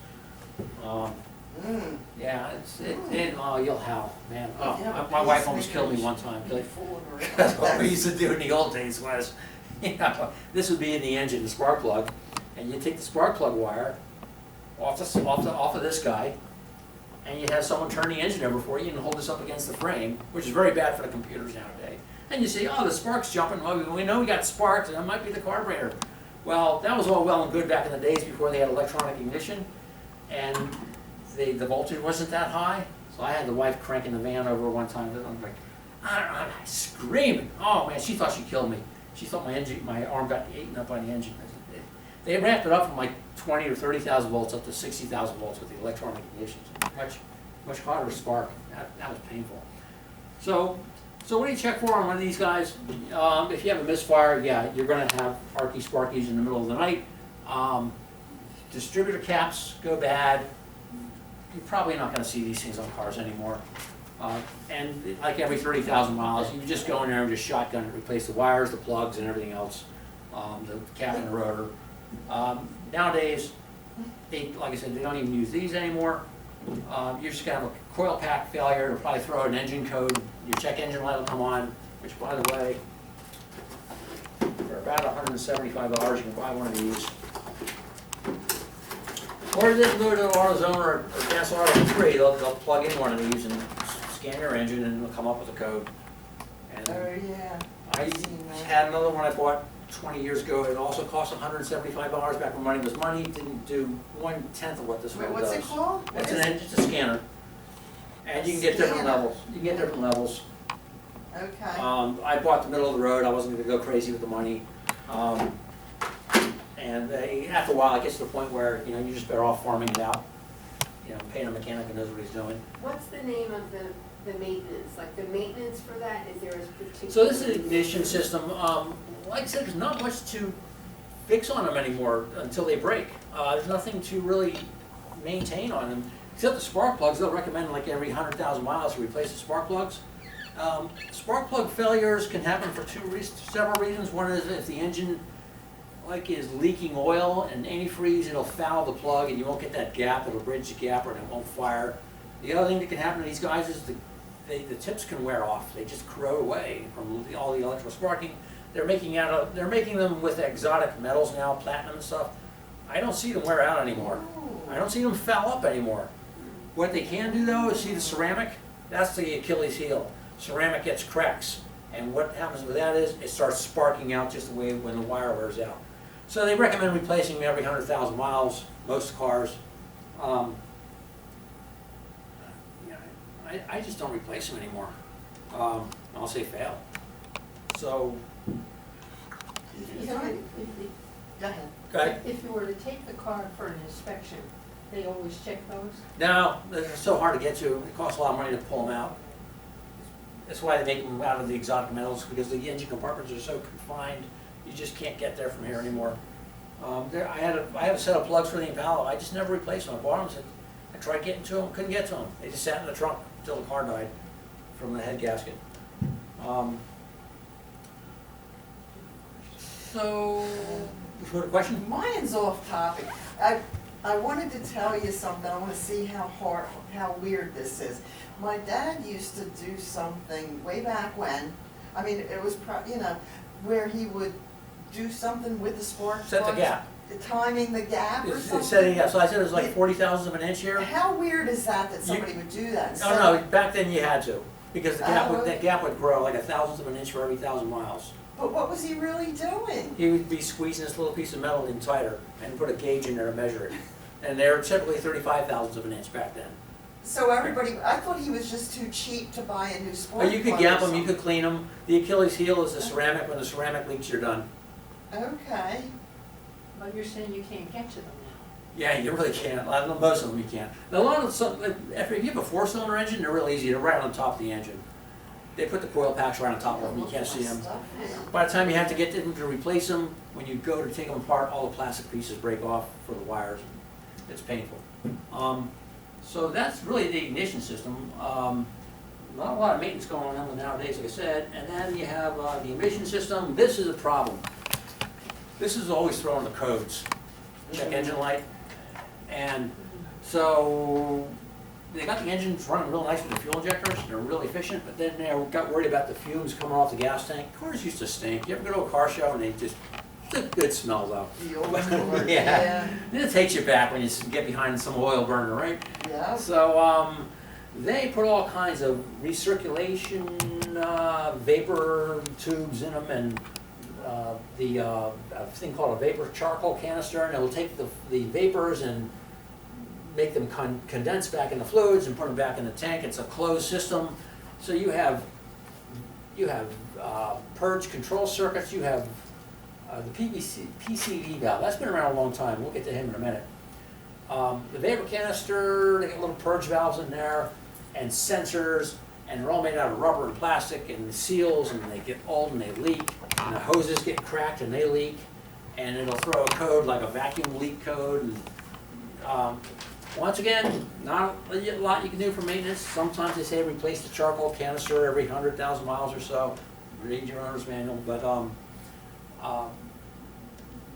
Yeah, you'll howl, man. My wife almost killed me one time. That's what we used to do in the old days was, you know, this would be in the engine, the spark plug, and you take the spark plug wire off of this guy, and you have someone turn the engine over for you and hold this up against the frame, which is very bad for the computers nowadays. And you say, the spark's jumping. Well, we know we got sparks, and that might be the carburetor. Well, that was all well and good back in the days before they had electronic ignition, and the voltage wasn't that high. So I had the wife cranking the van over one time, and I'm like, I'm screaming. Oh man, she thought she killed me. She thought my arm got eaten up by the engine. They ramped it up from like 20 or 30,000 volts up to 60,000 volts with the electronic ignition. Much harder to spark. That was painful. So what do you check for on one of these guys? If you have a misfire, yeah, you're going to have arky sparkies in the middle of the night. Distributor caps go bad. You're probably not going to see these things on cars anymore. And like every 30,000 miles, you just go in there and just shotgun it, replace the wires, the plugs, and everything else, the cap and the rotor. Nowadays, like I said, they don't even use these anymore. You're just going to have a coil pack failure. It'll probably throw an engine code. Your check engine light will come on, which, by the way, for about $175, you can buy one of these. Or they can go to AutoZone or Gas Auto 3. They'll plug in one of these and scan your engine, and it'll come up with a code. And yeah. I had another one I bought 20 years ago. It also cost $175 back when money was money. It didn't do 1/10 of what this one does. What's it called? It's a scanner. And you can get different levels. You can get different levels. Okay. I bought the middle of the road. I wasn't going to go crazy with the money. And after a while, it gets to the point where you're just better off farming it out. Paying a mechanic who knows what he's doing. What's the name of the maintenance? Like the maintenance for that? Is there a particular? So this is an ignition system. Like I said, there's not much to fix on them anymore until they break. There's nothing to really maintain on them, except the spark plugs. They'll recommend like every 100,000 miles to replace the spark plugs. Spark plug failures can happen for several reasons. One is if the engine is leaking oil and antifreeze, it'll foul the plug and you won't get that gap. It'll bridge the gap or it won't fire. The other thing that can happen to these guys is the tips can wear off. They just corrode away from all the electrical sparking. They're making them with exotic metals now, platinum and stuff. I don't see them wear out anymore. I don't see them foul up anymore. What they can do though is see the ceramic. That's the Achilles heel. Ceramic gets cracks, and what happens with that is it starts sparking out just the way when the wire wears out. So they recommend replacing them every 100,000 miles. Most cars. I just don't replace them anymore. I'll say fail. So. Go ahead. Okay. If you were to take the car for an inspection, they always check those? No, they're so hard to get to. It costs a lot of money to pull them out. That's why they make them out of the exotic metals, because the engine compartments are so confined. You just can't get there from here anymore. I had a set of plugs for the Impala. I just never replaced them. I bought them. I tried getting to them, couldn't get to them. They just sat in the trunk until the car died from the head gasket. So, you have a question? Mine's off topic. I wanted to tell you something. I want to see how weird this is. My dad used to do something way back when. I mean, it was where he would do something with the spark Set the plugs, gap. timing the gap or something. Setting up. So I said it was like 40,000ths of an inch here. How weird is that somebody would do that? No, back then you had to, because the gap would grow like 1,000th of an inch for every 1,000 miles. But what was he really doing? He would be squeezing this little piece of metal in tighter and put a gauge in there to measure it. And they were typically 35 thousandths of an inch back then. So everybody, I thought he was just too cheap to buy a new sport. But you could gap them, you could clean them. The Achilles heel is the ceramic. When the ceramic leaks, you're done. Okay. But you're saying you can't get to them now. Yeah, you really can't. Most of them you can't. Now, a lot of some, after you have a 4-cylinder engine, they're real easy. They're right on top of the engine. They put the coil packs right on top of them. You can't see them. By the time you have to get them to replace them, when you go to take them apart, all the plastic pieces break off for the wires. It's painful. So that's really the ignition system. Not a lot of maintenance going on nowadays, like I said. And then you have the emission system. This is a problem. This is always throwing the codes. Check engine light. And so they got the engines running real nice with the fuel injectors. They're really efficient, but then they got worried about the fumes coming off the gas tank. Cars used to stink. You ever go to a car show and they just, the good smell though. The old Ford, Yeah. It takes you back when you get behind some oil burner, right? Yeah. So they put all kinds of recirculation vapor tubes in them, and a thing called a vapor charcoal canister, and it will take the vapors and make them condense back in the fluids and put them back in the tank. It's a closed system, so you have purge control circuits. You have the PCV valve. That's been around a long time. We'll get to him in a minute. The vapor canister, they got little purge valves in there and sensors, and they're all made out of rubber and plastic, and the seals, and they get old and they leak, and the hoses get cracked and they leak, and it'll throw a code like a vacuum leak code. And, once again, not a lot you can do for maintenance. Sometimes they say replace the charcoal canister every 100,000 miles or so. Read your owner's manual, but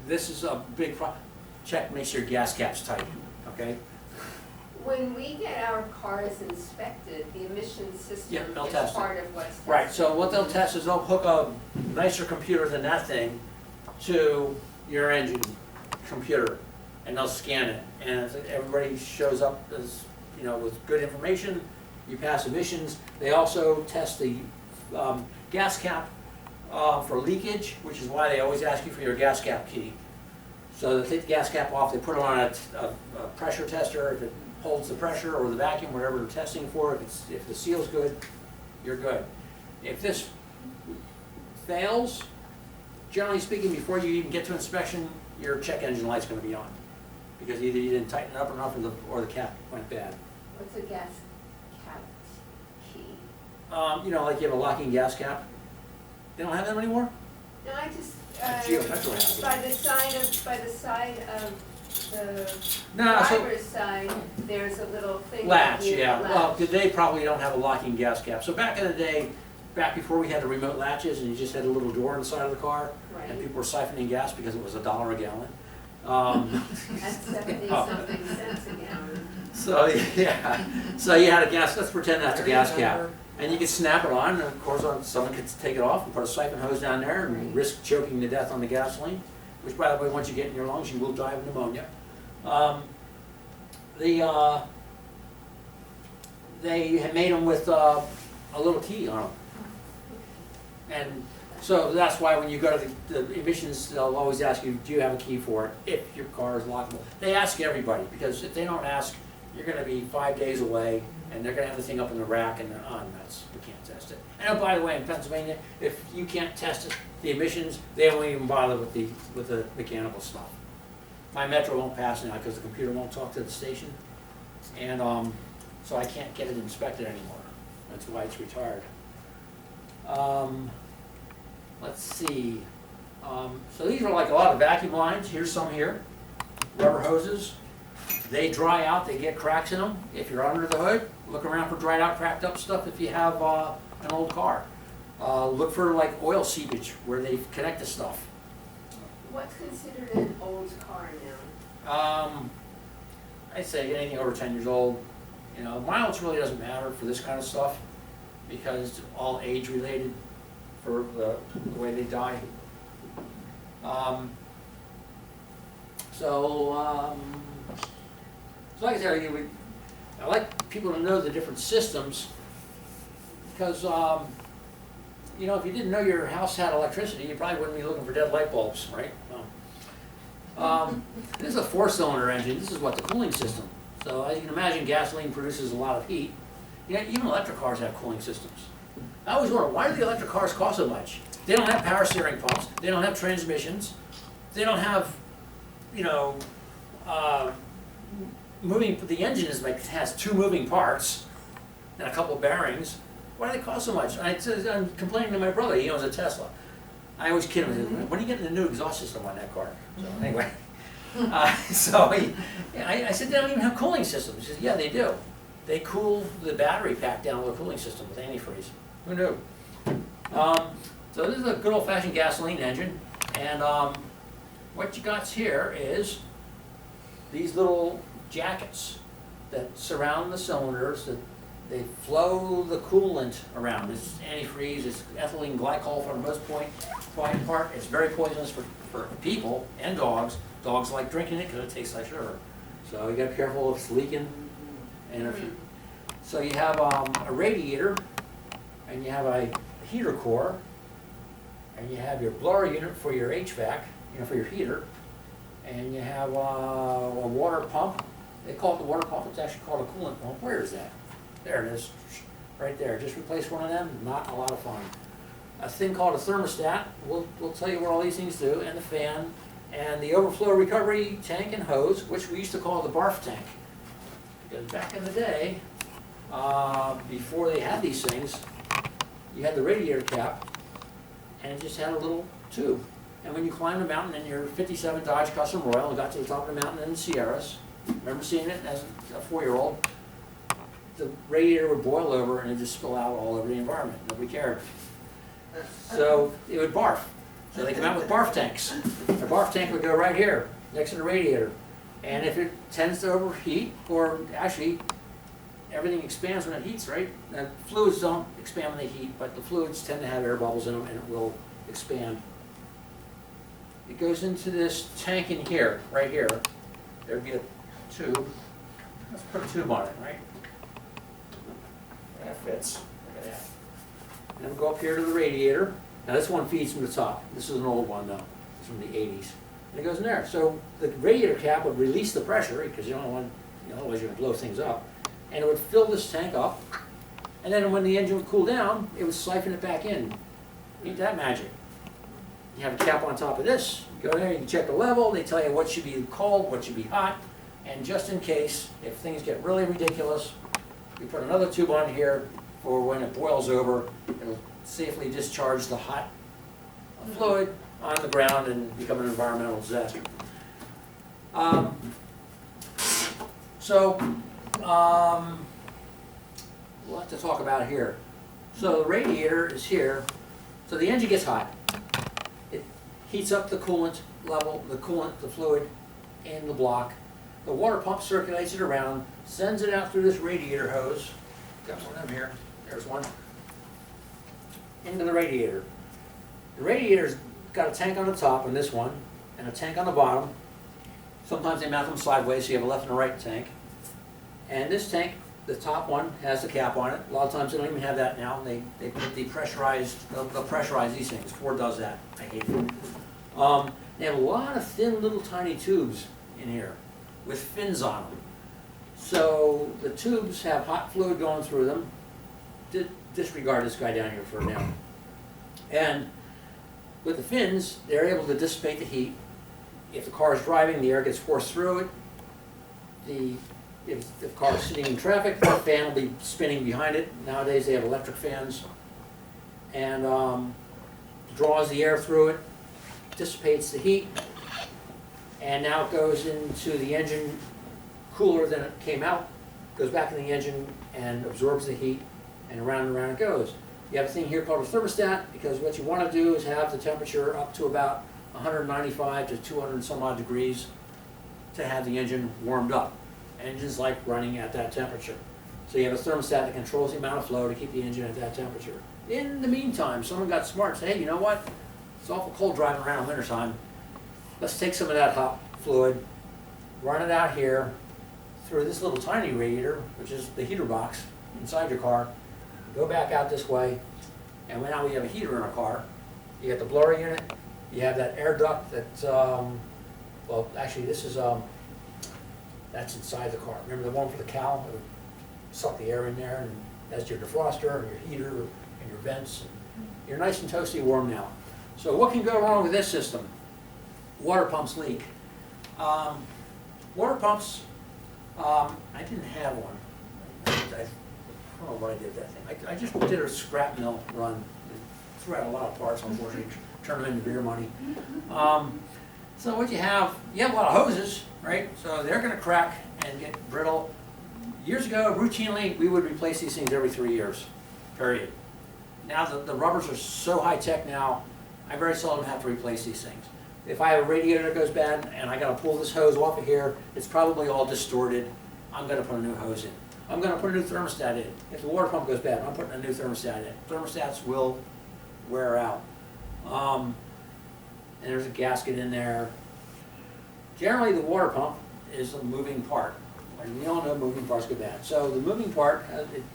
this is a big problem. Check, make sure your gas cap's tight, okay? When we get our cars inspected, the emission Yeah, system they'll is test it. part of what's tested. Right, so what they'll test is they'll hook a nicer computer than that thing to your engine computer, and they'll scan it. And if everybody shows up as, with good information, you pass emissions. They also test the gas cap for leakage, which is why they always ask you for your gas cap key. So they take the gas cap off, they put it on a pressure tester. If it holds the pressure or the vacuum, whatever they're testing for, if the seal's good, you're good. If this fails, generally speaking, before you even get to inspection, your check engine light's going to be on, because either you didn't tighten it up enough or the cap went bad. What's a gas cap key? Like you have a locking gas cap. They don't have them anymore? No, I just, Geometro has it. by the side of the No, so driver's side, there's a little thing. latch, that you yeah. Well, latch. they probably don't have a locking gas cap. So back in the day, back before we had the remote latches and you just had a little door on the side of the car, and Right. people were siphoning gas because it was $1 a gallon. That's 70-something cents a gallon. So yeah, so you had a gas. Let's pretend that's a gas cap, and you could snap it on. And of course, someone could take it off and put a siphon hose down there and risk choking to death on the gasoline. Which, by the way, once you get in your lungs, you will die of pneumonia. They had made them with a little key on them, and so that's why when you go to the emissions, they'll always ask you, do you have a key for it, if your car is lockable. They ask everybody, because if they don't ask, you're going to be 5 days away, and they're going to have the thing up in the rack, and they're nuts. We can't test it. And oh, by the way, in Pennsylvania, if you can't test it, the emissions, they won't even bother with the mechanical stuff. My Metro won't pass now because the computer won't talk to the station, and so I can't get it inspected anymore. That's why it's retired. Let's see. So these are like a lot of vacuum lines. Here's some here. Rubber hoses. They dry out. They get cracks in them. If you're under the hood, look around for dried out, cracked up stuff if you have an old car. Look for like oil seepage where they connect the stuff. What's considered an old car now? I'd say anything over 10 years old. Mileage really doesn't matter for this kind of stuff because it's all age related for the way they die. So like I said, I like people to know the different systems because you know, if you didn't know your house had electricity, you probably wouldn't be looking for dead light bulbs, right? This is a 4-cylinder engine. This is what the cooling system. So as you can imagine, gasoline produces a lot of heat. Yeah, even electric cars have cooling systems. I always wonder, why do the electric cars cost so much? They don't have power steering pumps. They don't have transmissions. They don't have, you know, the engine is like, has 2 moving parts and a couple of bearings. Why do they cost so much? I'm complaining to my brother, he owns a Tesla. I always kid him, when are you getting the new exhaust system on that car? So anyway, I said, they don't even have cooling systems. He said, yeah, they do. They cool the battery pack down with a cooling system with antifreeze. Who knew? So this is a good old-fashioned gasoline engine, and what you got here is these little jackets that surround the cylinders that they flow the coolant around. It's antifreeze, it's ethylene glycol for the most part. It's very poisonous for people and dogs. Dogs like drinking it because it tastes like sugar. So you got to be careful if it's leaking. And so you have a radiator, and you have a heater core, and you have your blower unit for your HVAC, you know, for your heater, and you have a water pump. They call it the water pump. It's actually called a coolant pump. Where is that? There it is, right there. Just replace one of them. Not a lot of fun. A thing called a thermostat. We'll tell you what all these things do, and the fan, and the overflow recovery tank and hose, which we used to call the barf tank. Because back in the day, before they had these things, you had the radiator cap, and it just had a little tube. And when you climbed a mountain in your 57 Dodge Custom Royal and got to the top of the mountain in the Sierras, remember seeing it as a 4-year-old? The radiator would boil over and it'd just spill out all over the environment. Nobody cared. So it would barf. So they come out with barf tanks. A barf tank would go right here, next to the radiator. And if it tends to overheat, or actually everything expands when it heats, right? The fluids don't expand when they heat, but the fluids tend to have air bubbles in them and it will expand. It goes into this tank in here, right here. There'd be a tube. Let's put a tube on it, right? That fits. Look at that. And we'll go up here to the radiator. Now this one feeds from the top. This is an old one though. It's from the 80s. And it goes in there. So the radiator cap would release the pressure because you don't want, otherwise you're going to blow things up. And it would fill this tank up. And then when the engine would cool down, it would siphon it back in. Ain't that magic? You have a cap on top of this. You go there, you can check the level. They tell you what should be cold, what should be hot. And just in case, if things get really ridiculous, we put another tube on here for when it boils over, it'll safely discharge the hot fluid on the ground and become an environmental disaster. We'll have to talk about here. So the radiator is here. So the engine gets hot. It heats up the coolant level, the fluid in the block. The water pump circulates it around, sends it out through this radiator hose. Got one of them here. There's one. Into the radiator. The radiator's got a tank on the top on this one, and a tank on the bottom. Sometimes they mount them sideways, so you have a left and a right tank. And this tank, the top one, has the cap on it. A lot of times they don't even have that now. They put they'll pressurize these things. Ford does that. I hate it. They have a lot of thin little tiny tubes in here with fins on them. So the tubes have hot fluid going through them. Disregard this guy down here for now. And with the fins, they're able to dissipate the heat. If the car is driving, the air gets forced through it. If the car is sitting in traffic, the fan will be spinning behind it. Nowadays they have electric fans. And draws the air through it, dissipates the heat, and now it goes into the engine cooler than it came out, goes back in the engine and absorbs the heat, and around it goes. You have a thing here called a thermostat, because what you want to do is have the temperature up to about 195 to 200 and some odd degrees to have the engine warmed up. Engines like running at that temperature. So you have a thermostat that controls the amount of flow to keep the engine at that temperature. In the meantime, someone got smart and said, hey, you know what? It's awful cold driving around in wintertime. Let's take some of that hot fluid, run it out here through this little tiny radiator, which is the heater box inside your car, go back out this way, And now we have a heater in our car. You got the blower unit, you have that air duct that, well, actually, this is, that's inside the car. Remember the one for the cow? It would suck the air in there, and that's your defroster, and your heater, and your vents. You're nice and toasty warm now. So what can go wrong with this system? Water pumps leak. Water pumps, I didn't have one. I don't know what I did with that thing. I just did a scrap mill run. Threw out a lot of parts, unfortunately, turned them into beer money. So what you have a lot of hoses, right? So they're gonna crack and get brittle. Years ago, routinely, we would replace these things every 3 years, period. Now the rubbers are so high-tech now, I very seldom have to replace these things. If I have a radiator that goes bad and I gotta pull this hose off of here, it's probably all distorted. I'm gonna put a new hose in. I'm gonna put a new thermostat in. If the water pump goes bad, I'm putting a new thermostat in. Thermostats will wear out. And there's a gasket in there. Generally, the water pump is a moving part. And we all know moving parts go bad. So the moving part,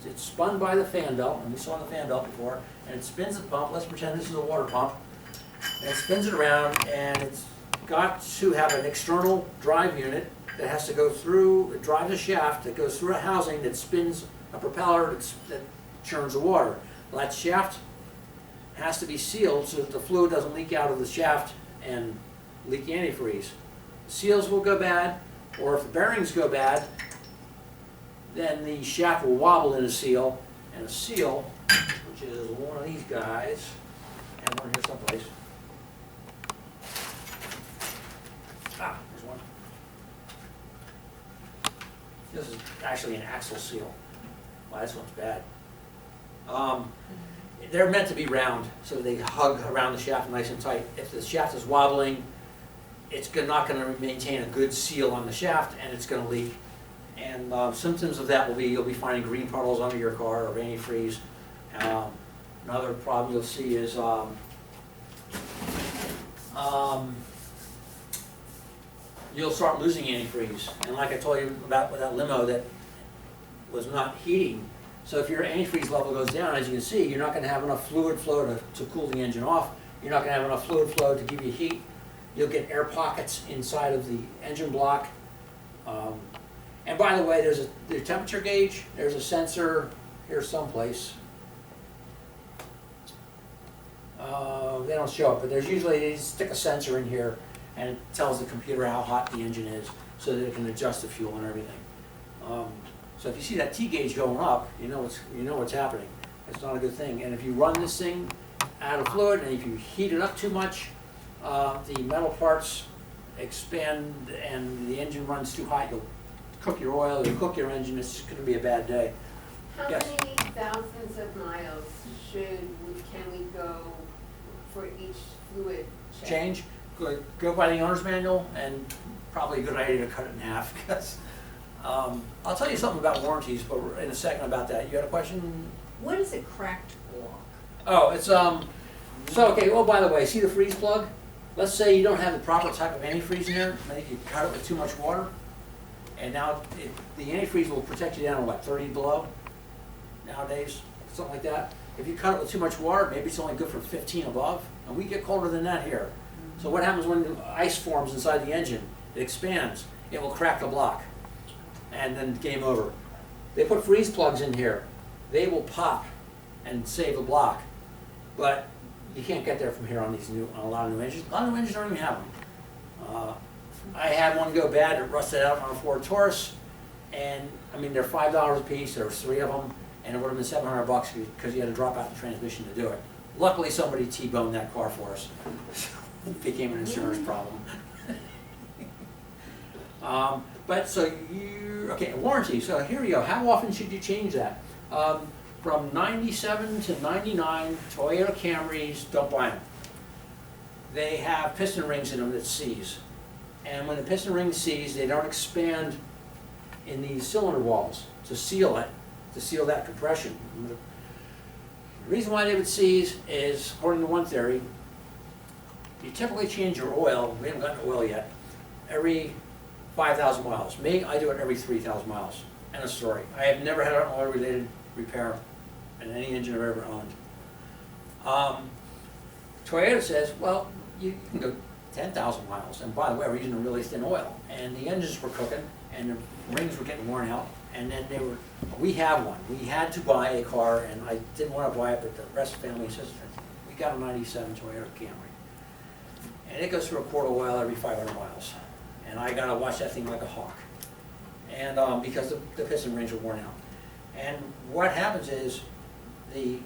it's spun by the fan belt, and we saw the fan belt before, and it spins the pump. Let's pretend this is a water pump. And it spins it around, and it's got to have an external drive unit that has to go through, it drives a shaft that goes through a housing that spins a propeller that churns the water. Well, that shaft has to be sealed so that the fluid doesn't leak out of the shaft and leak antifreeze. Seals will go bad, or if the bearings go bad, then the shaft will wobble in a seal, and a seal, which is one of these guys, and one here someplace. Ah, there's one. This is actually an axle seal. Wow, this one's bad. They're meant to be round, so they hug around the shaft nice and tight. If the shaft is wobbling, it's not going to maintain a good seal on the shaft, and it's going to leak. And symptoms of that will be you'll be finding green puddles under your car or antifreeze. Another problem you'll see is you'll start losing antifreeze. And like I told you about with that limo that was not heating. So if your antifreeze level goes down, as you can see, you're not going to have enough fluid flow to cool the engine off. You're not going to have enough fluid flow to give you heat. You'll get air pockets inside of the engine block. And by the way, there's a temperature gauge. There's a sensor here someplace. They don't show it, but there's usually, they stick a sensor in here and it tells the computer how hot the engine is so that it can adjust the fuel and everything. So if you see that T gauge going up, you know what's happening. It's not a good thing. And if you run this thing out of fluid and if you heat it up too much, the metal parts expand and the engine runs too hot. You'll cook your oil, you'll cook your engine. It's going to be a bad day. How Yes. many thousands of miles can we go for each fluid check? Change, go by the owner's manual, and probably a good idea to cut it in half. Because I'll tell you something about warranties, but in a second about that. You had a question? What is a cracked block? Oh, it's so okay. Well, by the way, see the freeze plug? Let's say you don't have the proper type of antifreeze in there. Maybe you cut it with too much water, and now the antifreeze will protect you down to what, 30 below nowadays, something like that. If you cut it with too much water, maybe it's only good for 15 above, and we get colder than that here. So what happens when ice forms inside the engine? It expands. It will crack the block, and then game over. They put freeze plugs in here. They will pop and save the block, but you can't get there from here on a lot of new engines. A lot of new engines don't even have them. I had one go bad. It rusted out on a Ford Taurus, and I mean they're $5 a piece. There was 3 of them, and it would have been $700 because you had to drop out the transmission to do it. Luckily, somebody T-boned that car for us. It became an insurance problem. But so okay, warranty. So here we go. How often should you change that? From 97 to 99, Toyota Camrys, don't buy them. They have piston rings in them that seize. And when the piston rings seize, they don't expand in these cylinder walls to seal it, to seal that compression. The reason why they would seize is, according to one theory, you typically change your oil, we haven't gotten oil yet, every 5,000 miles. Me, I do it every 3,000 miles. End of story. I have never had an oil-related repair in any engine I've ever owned. Toyota says, well, you can go 10,000 miles, and by the way, we're using a really thin oil, and the engines were cooking, and the rings were getting worn out, and then we have one. We had to buy a car, and I didn't want to buy it, but the rest of the family says, we got a 97 Toyota Camry. And it goes through a quart of oil every 500 miles. And I gotta watch that thing like a hawk. And because the piston rings are worn out. And what happens is, the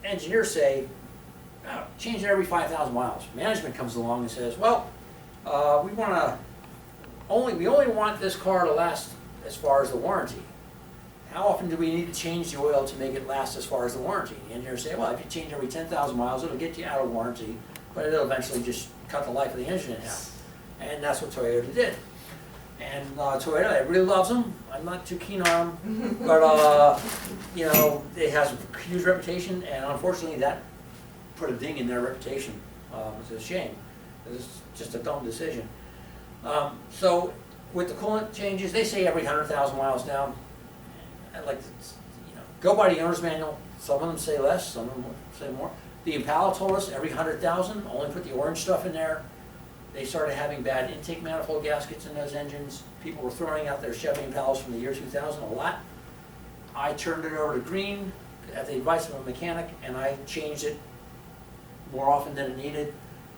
engineers say, oh, change it every 5,000 miles. Management comes along and says, well, we only want this car to last as far as the warranty. How often do we need to change the oil to make it last as far as the warranty? The engineers say, well, if you change every 10,000 miles, it'll get you out of warranty, but it'll eventually just cut the life of the engine in half. And that's what Toyota did. And Toyota, everybody loves them. I'm not too keen on them, but you know, it has a huge reputation, and unfortunately, that put a ding in their reputation. It's a shame. It's just a dumb decision. So with the coolant changes, they say every 100,000 miles now. I'd like to, you know, go by the owner's manual. Some of them say less, some of them say more. The Impala told us every 100,000, only put the orange stuff in there. They started having bad intake manifold gaskets in those engines. People were throwing out their Chevy Impalas from the year 2000 a lot. I turned it over to green at the advice of a mechanic, and I changed it more often than it needed.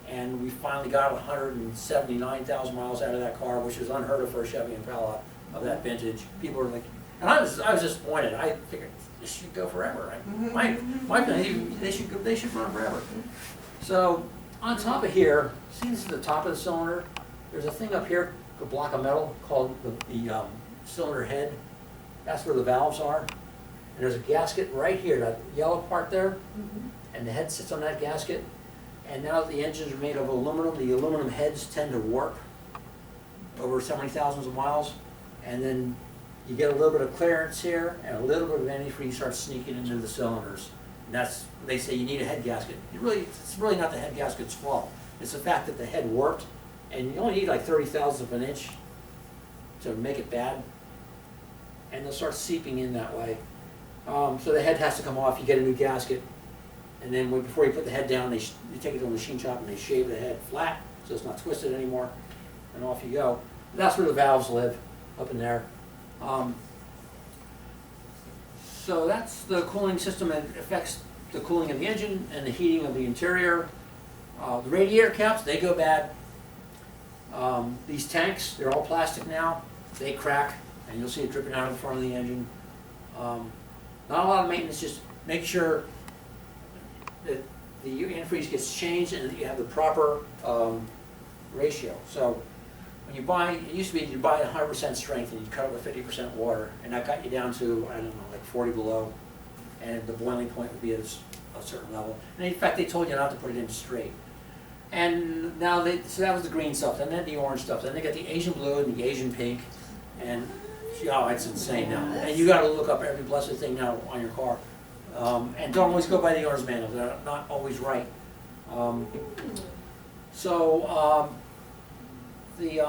And we finally got 179,000 miles out of that car, which is unheard of for a Chevy Impala of that vintage. People were like, and I was disappointed. I figured this should go forever. My opinion, they should run forever. So on top of here, see, this is the top of the cylinder. There's a thing up here, a block of metal called the cylinder head. That's where the valves are. And there's a gasket right here, that yellow part there, and the head sits on that gasket. And now that the engines are made of aluminum, the aluminum heads tend to warp over so many thousands of miles, and then you get a little bit of clearance here, and a little bit of antifreeze starts sneaking into the cylinders. And that's, they say you need a head gasket. It's really not the head gasket's fault. It's the fact that the head warped, and you only need like 30,000ths of an inch to make it bad, and they'll start seeping in that way. So the head has to come off. You get a new gasket, and then before you put the head down, you take it to a machine shop and they shave the head flat so it's not twisted anymore, and off you go. That's where the valves live, up in there. So that's the cooling system, and it affects the cooling of the engine and the heating of the interior. The radiator caps, they go bad. These tanks, they're all plastic now. They crack, and you'll see it dripping out of the front of the engine. Not a lot of maintenance, just make sure that the antifreeze gets changed and that you have the proper ratio. So when you buy, it used to be you buy 100% strength and you cut it with 50% water, and that got you down to, I don't know, like 40 below, and the boiling point would be at a certain level. And in fact, they told you not to put it in straight. And now so that was the green stuff, and then the orange stuff, then they got the Asian blue and the Asian pink, and oh, it's insane now. And you got to look up every blessed thing now on your car. And don't always go by the owner's manual, they're not always right. So you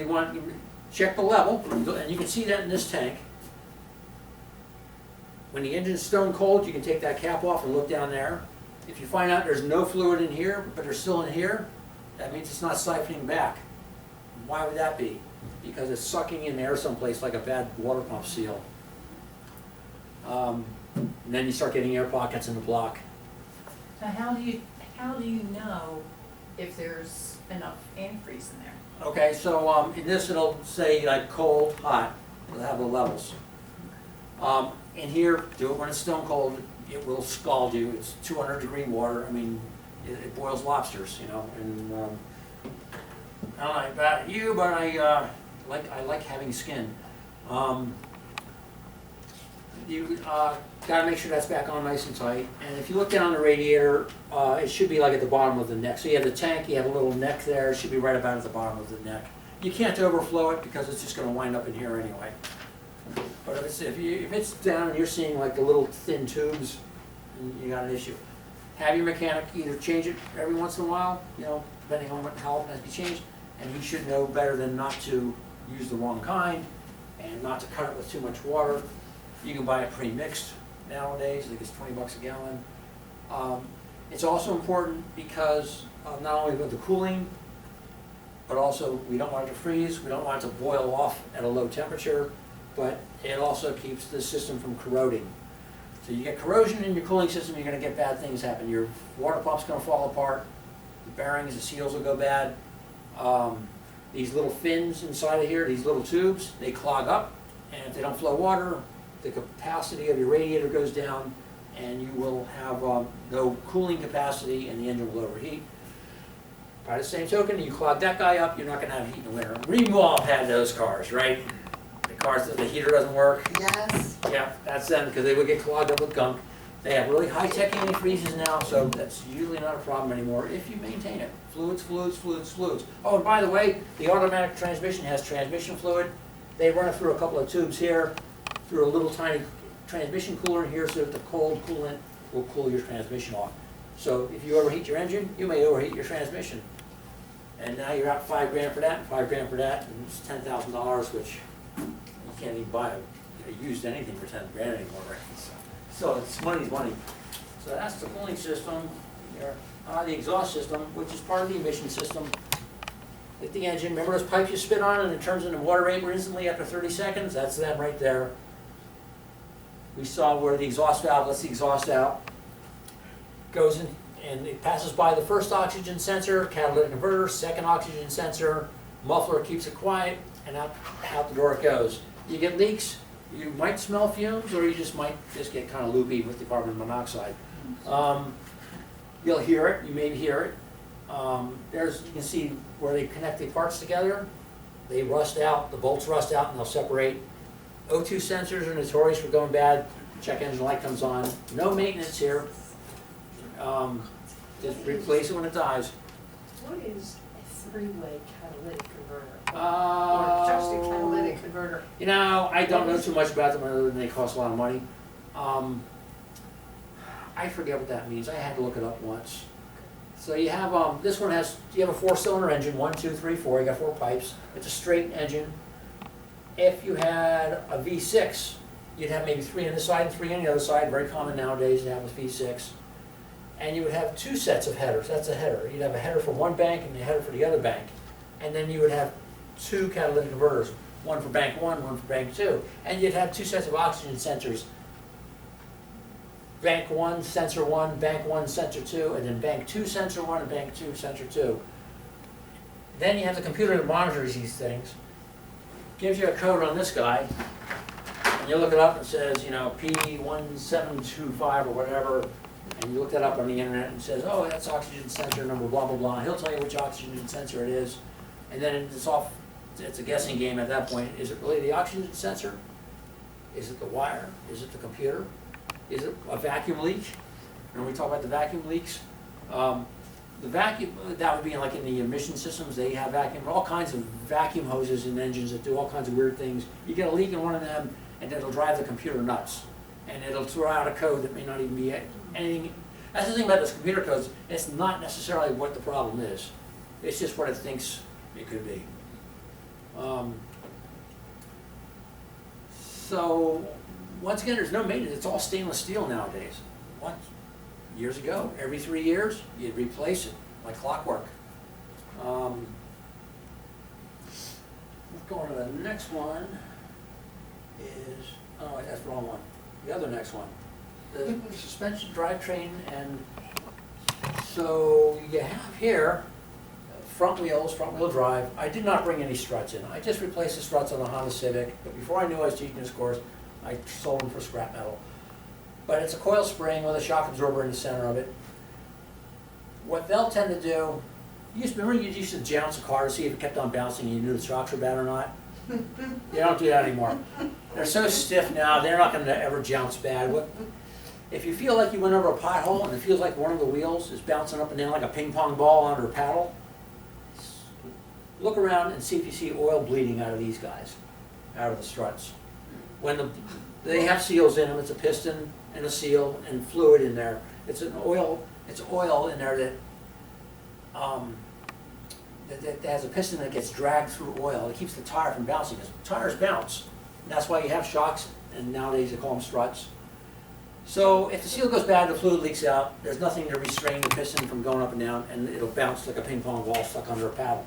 want to check the level, and you can see that in this tank. When the engine's stone cold, you can take that cap off and look down there. If you find out there's no fluid in here, but there's still in here, that means it's not siphoning back. Why would that be? Because it's sucking in air someplace like a bad water pump seal. And then you start getting air pockets in the block. So how do you know if there's enough antifreeze in there? Okay, so in this it'll say like cold, hot, it'll have the levels. In here, do it when it's stone cold, it will scald you. It's 200-degree water. I mean, it boils lobsters, you know. And I don't know about you, but I like having skin. You gotta make sure that's back on nice and tight. And if you look down the radiator, it should be like at the bottom of the neck. So you have the tank, you have a little neck there. It should be right about at the bottom of the neck. You can't overflow it because it's just going to wind up in here anyway. But if it's down and you're seeing like the little thin tubes, you got an issue. Have your mechanic either change it every once in a while, you know, depending on how often it has to be changed, and he should know better than not to use the wrong kind and not to cut it with too much water. You can buy it pre-mixed nowadays, I think it's 20 bucks a gallon. It's also important because not only with the cooling, but also we don't want it to freeze, we don't want it to boil off at a low temperature, but it also keeps the system from corroding. So you get corrosion in your cooling system, you're gonna get bad things happen. Your water pump's gonna fall apart, the bearings, the seals will go bad. These little fins inside of here, these little tubes, they clog up, and if they don't flow water, the capacity of your radiator goes down, and you will have no cooling capacity, and the engine will overheat. By the same token, you clog that guy up, you're not gonna have heat in the winter. We've all had those cars, right? The cars that the heater doesn't work. Yes, Yeah, that's them, because they would get clogged up with gunk. They have really high-tech antifreezes now, so that's usually not a problem anymore if you maintain it. Fluids, fluids, fluids, fluids. Oh, and by the way, the automatic transmission has transmission fluid. They run it through a couple of tubes here, through a little tiny transmission cooler in here, so that the cold coolant will cool your transmission off. So if you overheat your engine, you may overheat your transmission. And now you're out $5 grand for that, and $5 grand for that, and it's $10,000, which you can't even buy a used anything for 10 grand anymore, right? So it's money's money. So that's the cooling system. Here, the exhaust system, which is part of the emission system. Hit the engine, remember those pipes you spit on and it turns into water vapor instantly after 30 seconds? That's them right there. We saw where the exhaust valve lets the exhaust out, goes in, and it passes by the first oxygen sensor, catalytic converter, second oxygen sensor, muffler keeps it quiet, and out the door it goes. You get leaks, you might smell fumes, or you might get kind of loopy with the carbon monoxide. You'll hear it, you may hear it. You can see where they connect the parts together. They rust out, the bolts rust out, and they'll separate. O2 sensors are notorious for going bad. Check engine light comes on. No maintenance here. Just replace it when it dies. What is a three-way catalytic converter? Or just a catalytic converter? You know, I don't know too much about them other than they cost a lot of money. I forget what that means. I had to look it up once. So you have, this one has, you have a 4-cylinder engine, 1, 2, 3, 4, you got 4 pipes. It's a straight engine. If you had a V6, you'd have maybe 3 on this side and 3 on the other side, very common nowadays to have a V6. And you would have 2 sets of headers, that's a header. You'd have a header for one bank and a header for the other bank. And then you would have 2 catalytic converters, one for bank 1, one for bank 2. And you'd have 2 sets of oxygen sensors. Bank 1, sensor 1, bank 1, sensor 2, and then bank 2, sensor 1, and bank 2, sensor 2. Then you have the computer that monitors these things. Gives you a code on this guy, and you look it up and it says, you know, P1725 or whatever, and you look that up on the internet and it says, oh, that's oxygen sensor number blah, blah, blah. He'll tell you which oxygen sensor it is, and then it's off, it's a guessing game at that point. Is it really the oxygen sensor? Is it the wire? Is it the computer? Is it a vacuum leak? When we talk about the vacuum leaks, the vacuum, that would be like in the emission systems, they have vacuum, all kinds of vacuum hoses in engines that do all kinds of weird things. You get a leak in one of them and it'll drive the computer nuts. And it'll throw out a code that may not even be anything. That's the thing about this computer codes, it's not necessarily what the problem is. It's just what it thinks it could be. So, once again, there's no maintenance, it's all stainless steel nowadays. Years ago, every 3 years, you'd replace it, like clockwork. Going to the next one is, oh, that's the wrong one. The other next one. The suspension drivetrain, and so you have here, front wheels, front wheel drive. I did not bring any struts in. I just replaced the struts on the Honda Civic, but before I knew I was teaching this course, I sold them for scrap metal. But it's a coil spring with a shock absorber in the center of it. What they'll tend to do, remember you used to jounce a car to see if it kept on bouncing and you knew the shocks were bad or not? They don't do that anymore. They're so stiff now, they're not going to ever jounce bad. If you feel like you went over a pothole and it feels like one of the wheels is bouncing up and down like a ping pong ball under a paddle, look around and see if you see oil bleeding out of these guys, out of the struts. They have seals in them, it's a piston and a seal and fluid in there. It's oil in there that has a piston that gets dragged through oil. It keeps the tire from bouncing, because tires bounce. And that's why you have shocks and nowadays they call them struts. So if the seal goes bad, the fluid leaks out, there's nothing to restrain the piston from going up and down, and it'll bounce like a ping pong ball stuck under a paddle.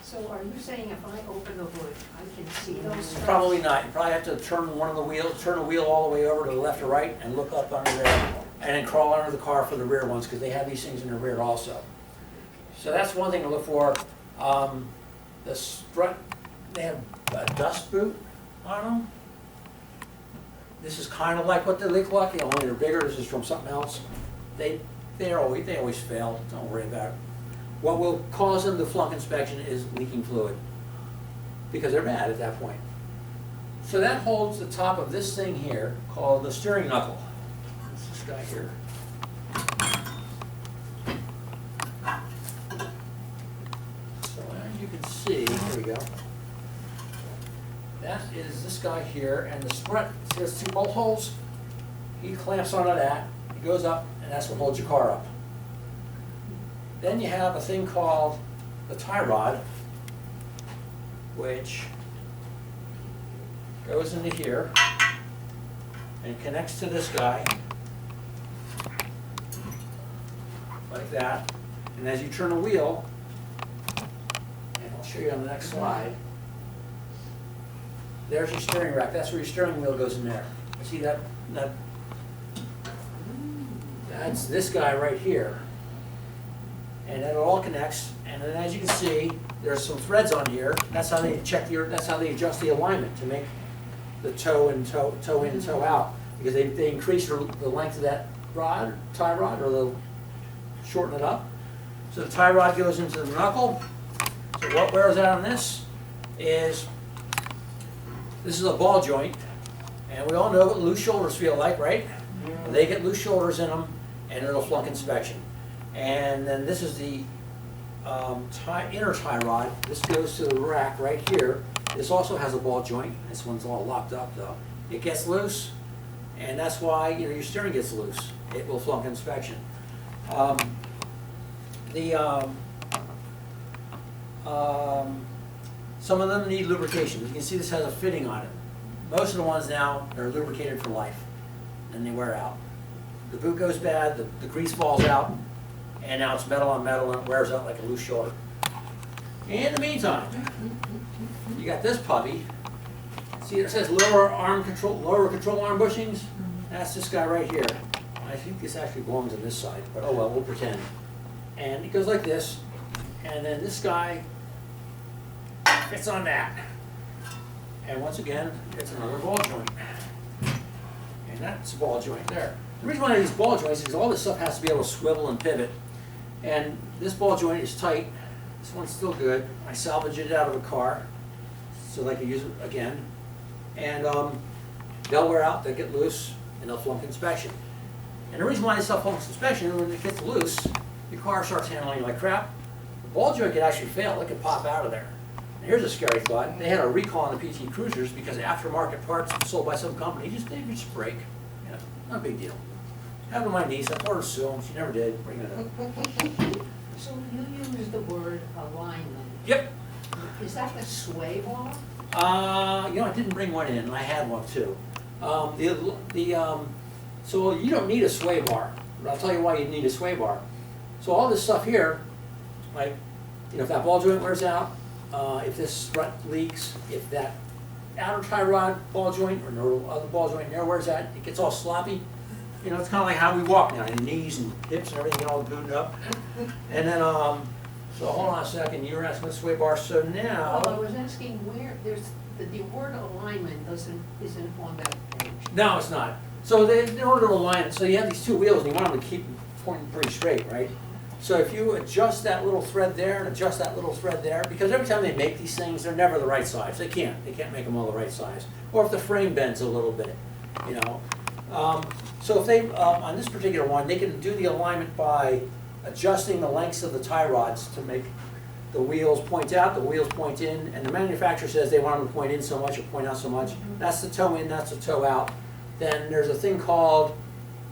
So are you saying if I open the hood, I can see those struts? Probably not. You probably have to turn one of the wheels, turn the wheel all the way over to the left or right, and look up under there, and then crawl under the car for the rear ones, because they have these things in the rear also. So that's one thing to look for. The strut, they have a dust boot on them. This is kind of like what they look like, only they're bigger. This is from something else. They always fail. Don't worry about it. What will cause them to flunk inspection is leaking fluid, because they're bad at that point. So that holds the top of this thing here called the steering knuckle. That's this guy here. So as you can see, here we go. That is this guy here, and the strut, there's two bolt holes. He clamps onto that, it goes up, and that's what holds your car up. Then you have a thing called the tie rod, which goes into here and connects to this guy, like that. And as you turn the wheel, and I'll show you on the next slide, there's your steering rack. That's where your steering wheel goes in there. See that? That's this guy right here. And then it all connects. And then as you can see, there's some threads on here. That's how they that's how they adjust the alignment to make the toe in, toe out. Because they increase the length of that rod, tie rod, or they'll shorten it up. So the tie rod goes into the knuckle. So what wears out on this is a ball joint, and we all know what loose shoulders feel like, right? They get loose shoulders in them, and it'll flunk inspection. And then this is the inner tie rod. This goes to the rack right here. This also has a ball joint. This one's all locked up though. It gets loose, and that's why your steering gets loose. It will flunk inspection. Some of them need lubrication. You can see this has a fitting on it. Most of the ones now are lubricated for life, and they wear out. The boot goes bad, the grease falls out, and now it's metal on metal, and it wears out like a loose shoulder. In the meantime, you got this puppy. See, it says lower control arm bushings. That's this guy right here. I think this actually belongs on this side, but oh well, we'll pretend. And it goes like this, and then this guy fits on that. And once again, it's another ball joint. And that's a ball joint there. The reason why I use ball joints is because all this stuff has to be able to swivel and pivot. And this ball joint is tight. This one's still good. I salvaged it out of a car so that I can use it again. And they'll wear out, they'll get loose, and they'll flunk inspection. And the reason why this stuff flunks inspection is when it gets loose, your car starts handling you like crap. The ball joint could actually fail. It could pop out of there. And here's a scary thought. They had a recall on the PT Cruisers because aftermarket parts sold by some company, they just break. You know, not a big deal. Happened to my niece. I told her to sue them. She never did. Bring it up. So you use the word alignment. Yep. Is that the sway bar? I didn't bring one in. I had one too. So you don't need a sway bar. But I'll tell you why you need a sway bar. So all this stuff here, like, if that ball joint wears out, if this strut leaks, if that outer tie rod ball joint or no other ball joint there wears out, it gets all sloppy. It's kind of like how we walk now, and knees and hips and everything get all booted up. And then, so hold on a second, you were asking the sway bar, so now. Well, I was asking where, the word alignment isn't on that page. No, it's not. So in order to align it, so you have these two wheels and you want them to keep pointing pretty straight, right? So if you adjust that little thread there and adjust that little thread there, because every time they make these things, they're never the right size. They can't make them all the right size. Or if the frame bends a little bit, So if they, on this particular one, they can do the alignment by adjusting the lengths of the tie rods to make the wheels point out, the wheels point in, and the manufacturer says they want them to point in so much or point out so much. That's the toe in, that's the toe out. Then there's a thing called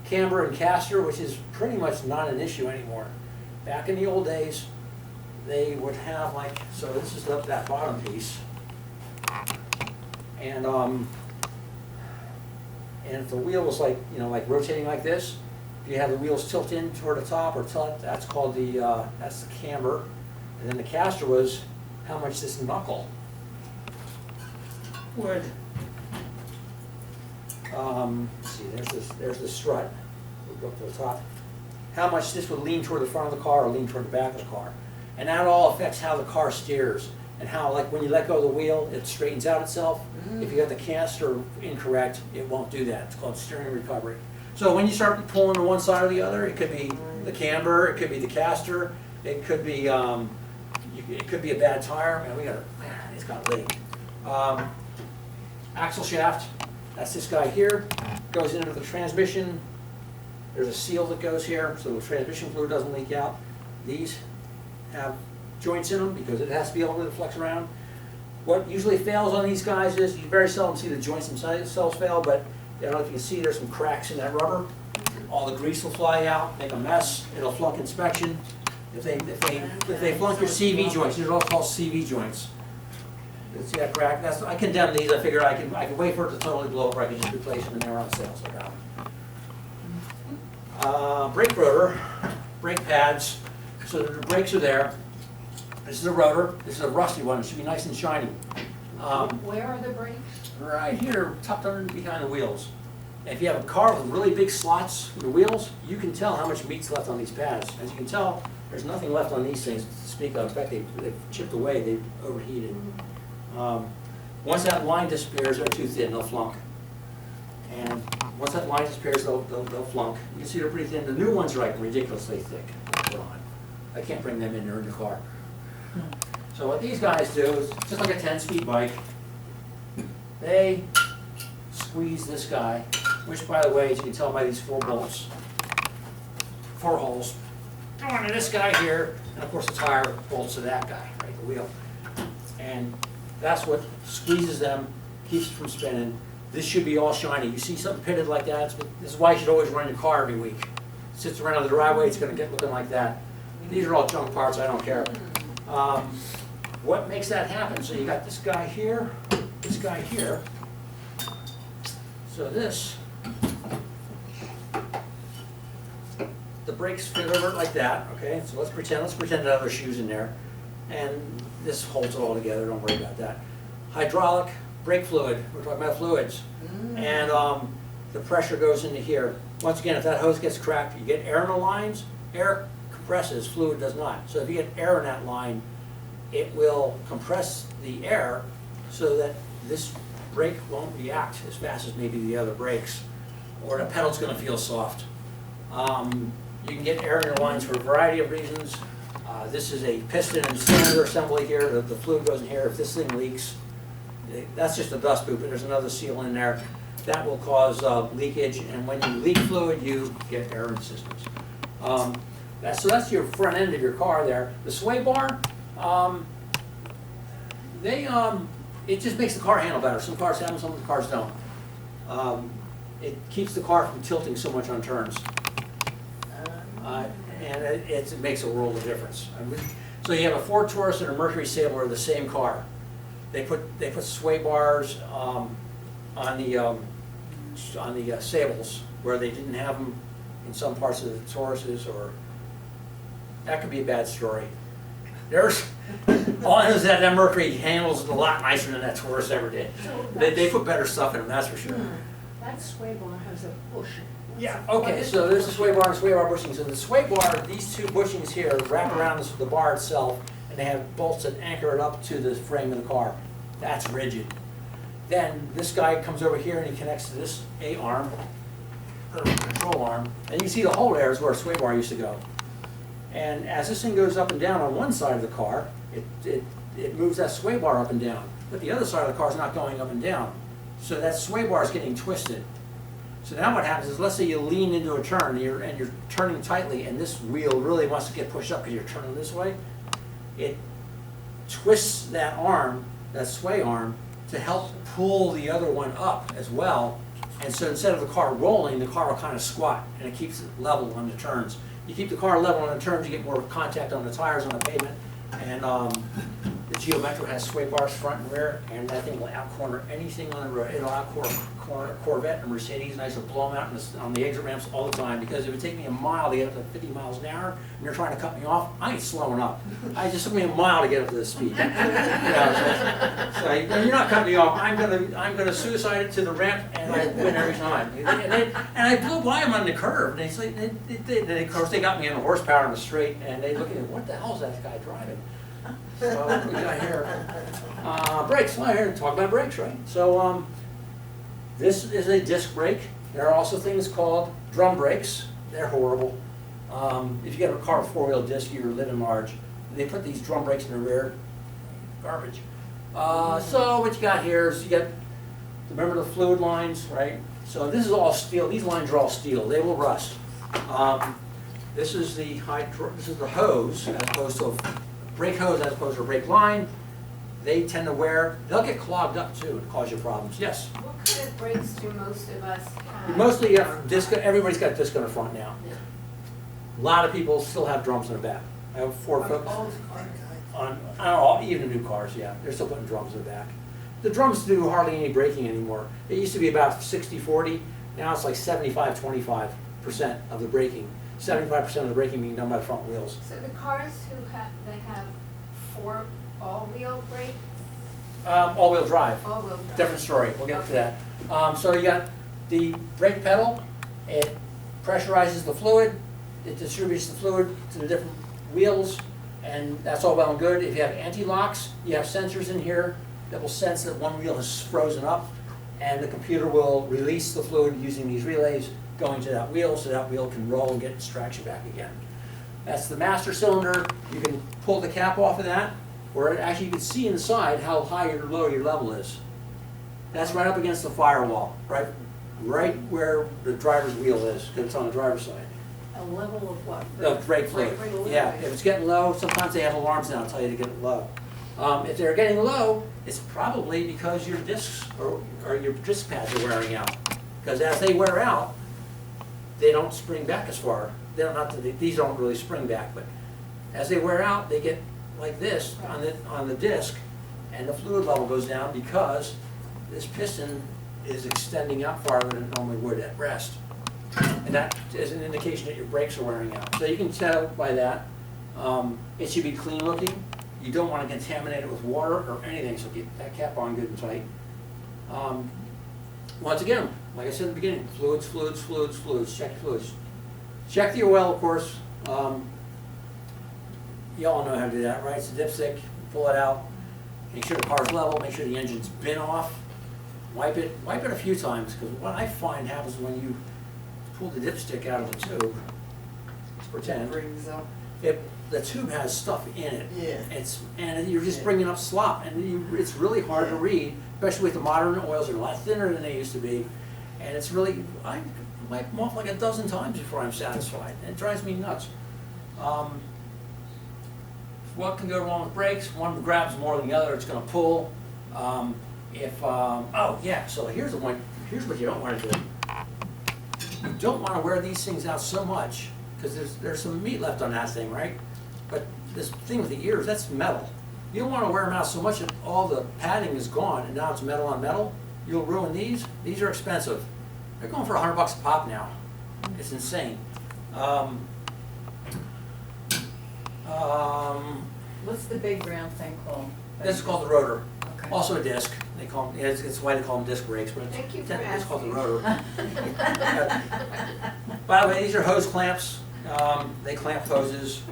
camber and caster, which is pretty much not an issue anymore. Back in the old days, they would have so this is that bottom piece. And And if the wheel was like, you know, like rotating like this, if you have the wheels tilt in toward the top or tilt, that's called that's the camber. And then the caster was how much this knuckle would, let's see, there's the strut, we'll go up to the top. How much this would lean toward the front of the car or lean toward the back of the car. And that all affects how the car steers and how, like, when you let go of the wheel, it straightens out itself. If you got the caster incorrect, it won't do that. It's called steering recovery. So when you start pulling to one side or the other, it could be the camber, it could be the caster, it could be a bad tire. Man, it's got leak. Axle shaft, that's this guy here, goes into the transmission. There's a seal that goes here, so the transmission fluid doesn't leak out. These have joints in them because it has to be able to flex around. What usually fails on these guys is you very seldom see the joints themselves fail, but I don't know if you can see there's some cracks in that rubber. All the grease will fly out, make a mess. It'll flunk inspection. If they flunk your CV joints, these are all called CV joints. See that crack? I condemn these. I figure I can wait for it to totally blow up, or I can just replace them and they're on sale. So I got them. Brake rotor, brake pads. So the brakes are there. This is a rotor. This is a rusty one. It should be nice and shiny. Where are the brakes? Right here, tucked under behind the wheels. And if you have a car with really big slots in the wheels, you can tell how much meat's left on these pads. As you can tell, there's nothing left on these things to speak of. In fact, they've chipped away. They've overheated. Once that line disappears, they're too thin. They'll flunk. And once that line disappears, they'll flunk. You can see they're pretty thin. The new ones are like ridiculously thick. I can't bring them in. They're in the car. So what these guys do is, just like a 10-speed bike, they squeeze this guy, which, by the way, as you can tell by these 4 bolts, 4 holes, go into this guy here, and of course the tire bolts to that guy, right, the wheel. And that's what squeezes them, keeps it from spinning. This should be all shiny. You see something pitted like that, this is why you should always run your car every week. It sits around the driveway, it's going to get looking like that. These are all junk parts, I don't care. What makes that happen? So you got this guy here, this guy here. So this, the brakes fit over it like that, okay? So let's pretend that other shoe's in there. And this holds it all together, don't worry about that. Hydraulic brake fluid, we're talking about fluids. And the pressure goes into here. Once again, if that hose gets cracked, you get air in the lines, air compresses, fluid does not. So if you get air in that line, it will compress the air so that this brake won't react as fast as maybe the other brakes, or the pedal's going to feel soft. You can get air in your lines for a variety of reasons. This is a piston and cylinder assembly here. The fluid goes in here. If this thing leaks, that's just a dust boot, but there's another seal in there. That will cause leakage, and when you leak fluid, you get error in systems. So that's your front end of your car there. The sway bar, it just makes the car handle better. Some cars have them, some cars don't. It keeps the car from tilting so much on turns. And it makes a world of difference. So you have a Ford Taurus and a Mercury Sable are the same car. They put sway bars on the Sables where they didn't have them in some parts of the Tauruses, or that could be a bad story. All I know is that Mercury handles it a lot nicer than that Taurus ever did. They put better stuff in them, that's for sure. That sway bar has a bushing. Yeah, okay, so there's a sway bar and sway bar bushings. So the sway bar, these 2 bushings here wrap around the bar itself, and they have bolts that anchor it up to the frame of the car. That's rigid. Then this guy comes over here and he connects to this A-arm, or control arm, and you can see the hole there is where a sway bar used to go. And as this thing goes up and down on one side of the car, it moves that sway bar up and down. But the other side of the car is not going up and down. So that sway bar is getting twisted. So now what happens is, let's say you lean into a turn and you're turning tightly, and this wheel really wants to get pushed up because you're turning this way. It twists that arm, that sway arm, to help pull the other one up as well. And so instead of the car rolling, the car will kind of squat, and it keeps it level on the turns. You keep the car level on the turns, you get more contact on the tires on the pavement, and Geometro has sway bars front and rear, and that thing will out-corner anything on the road. It'll out-corner Corvette and Mercedes, and I used to blow them out on the exit ramps all the time, because it would take me a mile to get up to 50 miles an hour, and you're trying to cut me off, I ain't slowing up. It just took me a mile to get up to this speed. So you're not cutting me off, I'm gonna suicide it to the ramp, and I win every time. And I blew by them on the curve, and of course, they got me on the horsepower on the straight, and they look at me, what the hell is that guy driving? So what we got here? Brakes. Well, here to talk about brakes, right? So this is a disc brake. There are also things called drum brakes. They're horrible. If you get a car with four-wheel disc, you're living large. They put these drum brakes in the rear. Garbage. So what you got here is you got, remember the fluid lines, right? So this is all steel. These lines are all steel. They will rust. This is the hose, as opposed to a brake hose as opposed to a brake line. They tend to wear, they'll get clogged up too and cause you problems. Yes? What kind of brakes do most of us have? Mostly you have disc, everybody's got disc in the front now. Yeah. A lot of people still have drums in the back. I have Ford folks on, I don't know, even the new cars, yeah, they're still putting drums in the back. The drums do hardly any braking anymore. It used to be about 60-40, now it's like 75-25% of the braking. 75% of the braking being done by the front wheels. So the cars they have four all-wheel brakes? All-wheel drive. All-wheel drive. Different story, we'll get to that. So you got the brake pedal, it pressurizes the fluid, it distributes the fluid to the different wheels, and that's all well and good. If you have anti-locks, you have sensors in here that will sense that one wheel has frozen up, and the computer will release the fluid using these relays going to that wheel, so that wheel can roll and get its traction back again. That's the master cylinder. You can pull the cap off of that, or actually you can see inside how high or low your level is. That's right up against the firewall, right where the driver's wheel is, because it's on the driver's side. A level of what? The brake fluid. Yeah, if it's getting low, sometimes they have alarms now to tell you to get it low. If they're getting low, it's probably because your discs or your disc pads are wearing out. Because as they wear out, they don't spring back as far. They don't these don't really spring back, but as they wear out, they get like this on the disc, and the fluid level goes down because this piston is extending out farther than it normally would at rest. And that is an indication that your brakes are wearing out. So you can tell by that. It should be clean looking. You don't want to contaminate it with water or anything, so keep that cap on good and tight. Once again, like I said at the beginning, fluids, fluids, fluids, fluids, check your fluids. Check the oil, of course. You all know how to do that, right? It's a dipstick, pull it out, make sure the car's level, make sure the engine's been off, wipe it a few times, because what I find happens when you pull the dipstick out of the tube, let's pretend, Brings up. the tube has stuff in it. Yeah. And you're just bringing up slop, and it's really hard to read, especially with the modern oils. They're a lot thinner than they used to be, and it's really, I wipe them off like a dozen times before I'm satisfied. It drives me nuts. What can go wrong with brakes? One grabs more than the other, it's going to pull. Oh yeah, so here's the one. Here's what you don't want to do. You don't want to wear these things out so much, because there's some meat left on that thing, right? But this thing with the ears, that's metal. You don't want to wear them out so much that all the padding is gone and now it's metal on metal. You'll ruin these. These are expensive. They're going for $100 a pop now. It's insane. What's the big round thing called? This is called the rotor. Okay. Also a disc. They call them, it's why they call them disc brakes, but Thank you for it's called the asking. rotor. By the way, these are hose clamps. They clamp hoses.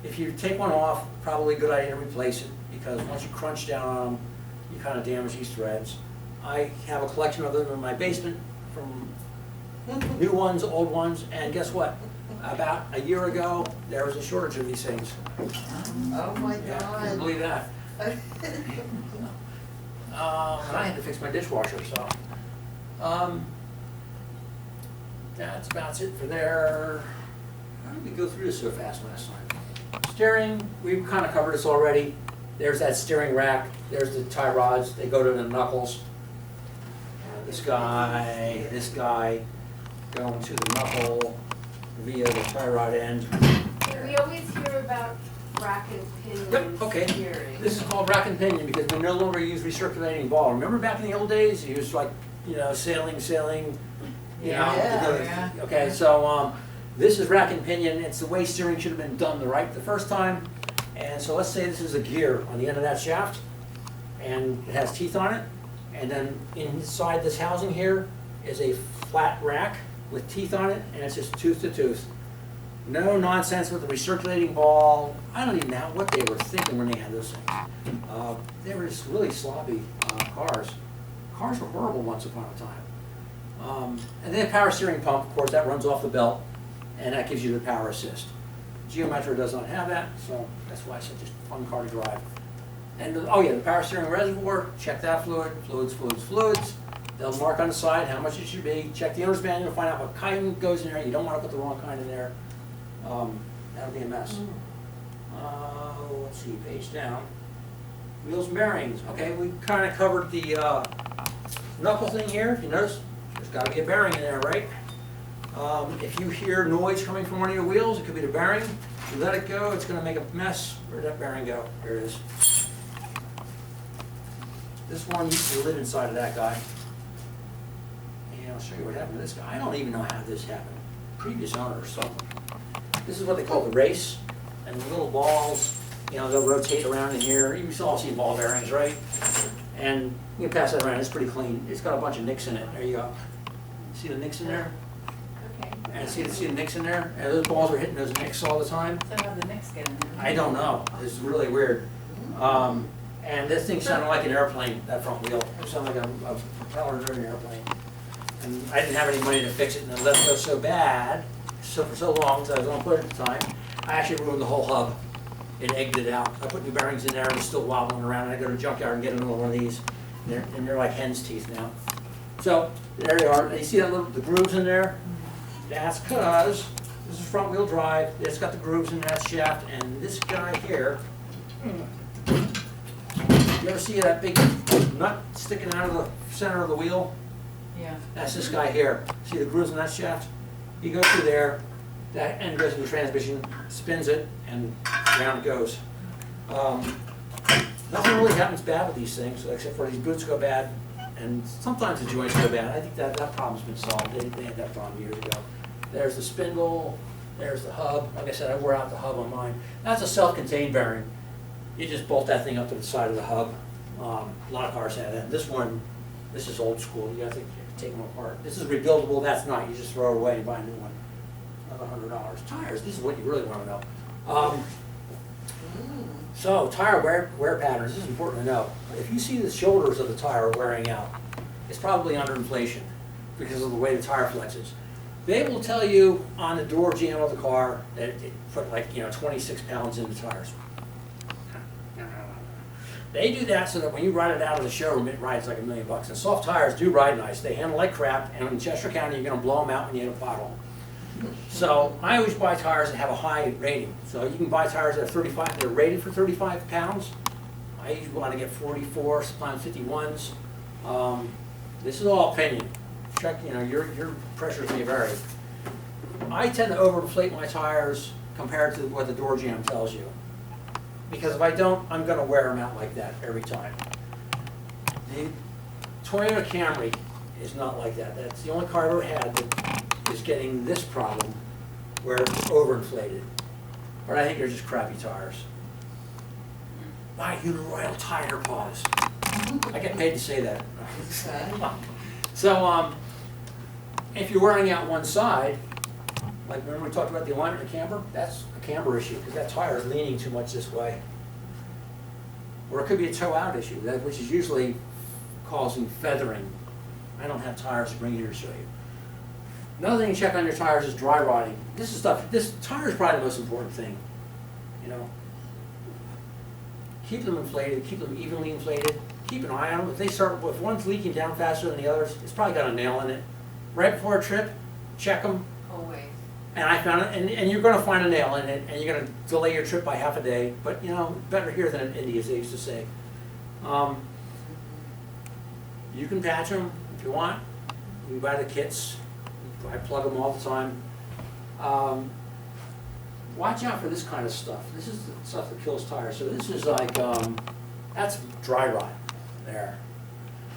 If you take one off, probably a good idea to replace it, because once you crunch down on them, you kind of damage these threads. I have a collection of them in my basement, from new ones, old ones, and guess what? About a year ago, there was a shortage of these things. Oh my Yeah, I couldn't God. believe that. And I had to fix my dishwasher, so. That's about it for there. How did we go through this so fast last time? Steering, we've kind of covered this already. There's that steering rack, there's the tie rods, they go to the knuckles. This guy going to the knuckle via the tie rod end. We always hear about rack and pinion Yep, okay. steering. This is called rack and pinion because we no longer use recirculating ball. Remember back in the old days, you used like, sailing, you know. Yeah. Okay, so, this is rack and pinion. It's the way steering should have been done the first time. And so let's say this is a gear on the end of that shaft, and it has teeth on it. And then inside this housing here is a flat rack with teeth on it, and it's just tooth to tooth. No nonsense with the recirculating ball. I don't even know what they were thinking when they had those things. They were just really sloppy cars. Cars were horrible once upon a time. And then a power steering pump, of course, that runs off the belt, and that gives you the power assist. Geo Metro does not have that, so that's why it's such a fun car to drive. And oh yeah, the power steering reservoir, check that fluids. They'll mark on the side how much it should be. Check the owner's manual, find out what kind goes in there. You don't want to put the wrong kind in there. That'll be a mess. Let's see, page down. Wheels and bearings. Okay, we kind of covered the knuckle thing here. If you notice, there's got to be a bearing in there, right? If you hear noise coming from one of your wheels, it could be the bearing. If you let it go, it's going to make a mess. Where'd that bearing go? There it is. This one used to live inside of that guy. And I'll show you what happened to this guy. I don't even know how this happened. Previous owner or something. This is what they call the race. And the little balls, they'll rotate around in here. You all see ball bearings, right? And you can pass that around. It's pretty clean. It's got a bunch of nicks in it. There you go. See the nicks in there? Okay. And see the nicks in there? And those balls are hitting those nicks all the time. So how the next get in there? I don't know. It's really weird. And this thing sounded like an airplane, that front wheel. It sounded like a propeller during an airplane. And I didn't have any money to fix it, and it let it go so bad, for so long, so I was going to put it at the time. I actually ruined the whole hub. It egged it out. I put new bearings in there, and it's still wobbling around, and I go to the junkyard and get another one of these. And they're like hen's teeth now. So, there they are. And you see that the grooves in there? That's because this is front wheel drive. It's got the grooves in that shaft, and this guy here, you ever see that big nut sticking out of the center of the wheel? Yeah. That's this guy here. See the grooves in that shaft? You go through there, that end goes to the transmission, spins it, and down it goes. Nothing really happens bad with these things, except for these boots go bad, and sometimes the joints go bad. I think that problem's been solved. They had that problem years ago. There's the spindle, there's the hub. Like I said, I wore out the hub on mine. That's a self-contained bearing. You just bolt that thing up to the side of the hub. A lot of cars have that. This is old school. You have to take them apart. This is rebuildable. That's not. You just throw it away and buy a new one. Another $100. Tires. This is what you really want to know. So tire wear patterns. This is important to know. If you see the shoulders of the tire wearing out, it's probably under inflation because of the way the tire flexes. They will tell you on the door jamb of the car that it put 26 pounds in the tires. They do that so that when you ride it out of the showroom, it rides like $1 million. And soft tires do ride nice. They handle like crap, and in Chester County, you're going to blow them out when you hit a pothole. So I always buy tires that have a high rating. So you can buy tires that are 35, they're rated for 35 pounds. I usually want to get 44, sometimes 51s. This is all opinion. Check, your pressures may vary. I tend to overinflate my tires compared to what the door jamb tells you. Because if I don't, I'm going to wear them out like that every time. The Toyota Camry is not like that. That's the only car I've ever had that is getting this problem where it's overinflated. But I think they're just crappy tires. My Uniroyal tire paws. I get paid to say that. So, if you're wearing out one side, like remember we talked about the alignment of the camber? That's a camber issue because that tire is leaning too much this way. Or it could be a toe out issue, which is usually causing feathering. I don't have tires to bring here to show you. Another thing you check on your tires is dry rotting. This tire is probably the most important thing. Keep them inflated, keep them evenly inflated, keep an eye on them. If one's leaking down faster than the others, it's probably got a nail in it. Right before a trip, check them. Always. And I found it, and you're going to find a nail in it, and you're going to delay your trip by half a day. But better here than in India, as they used to say. You can patch them if you want. You can buy the kits. I plug them all the time. watch out for this kind of stuff. This is the stuff that kills tires. So this is like, that's dry rot there.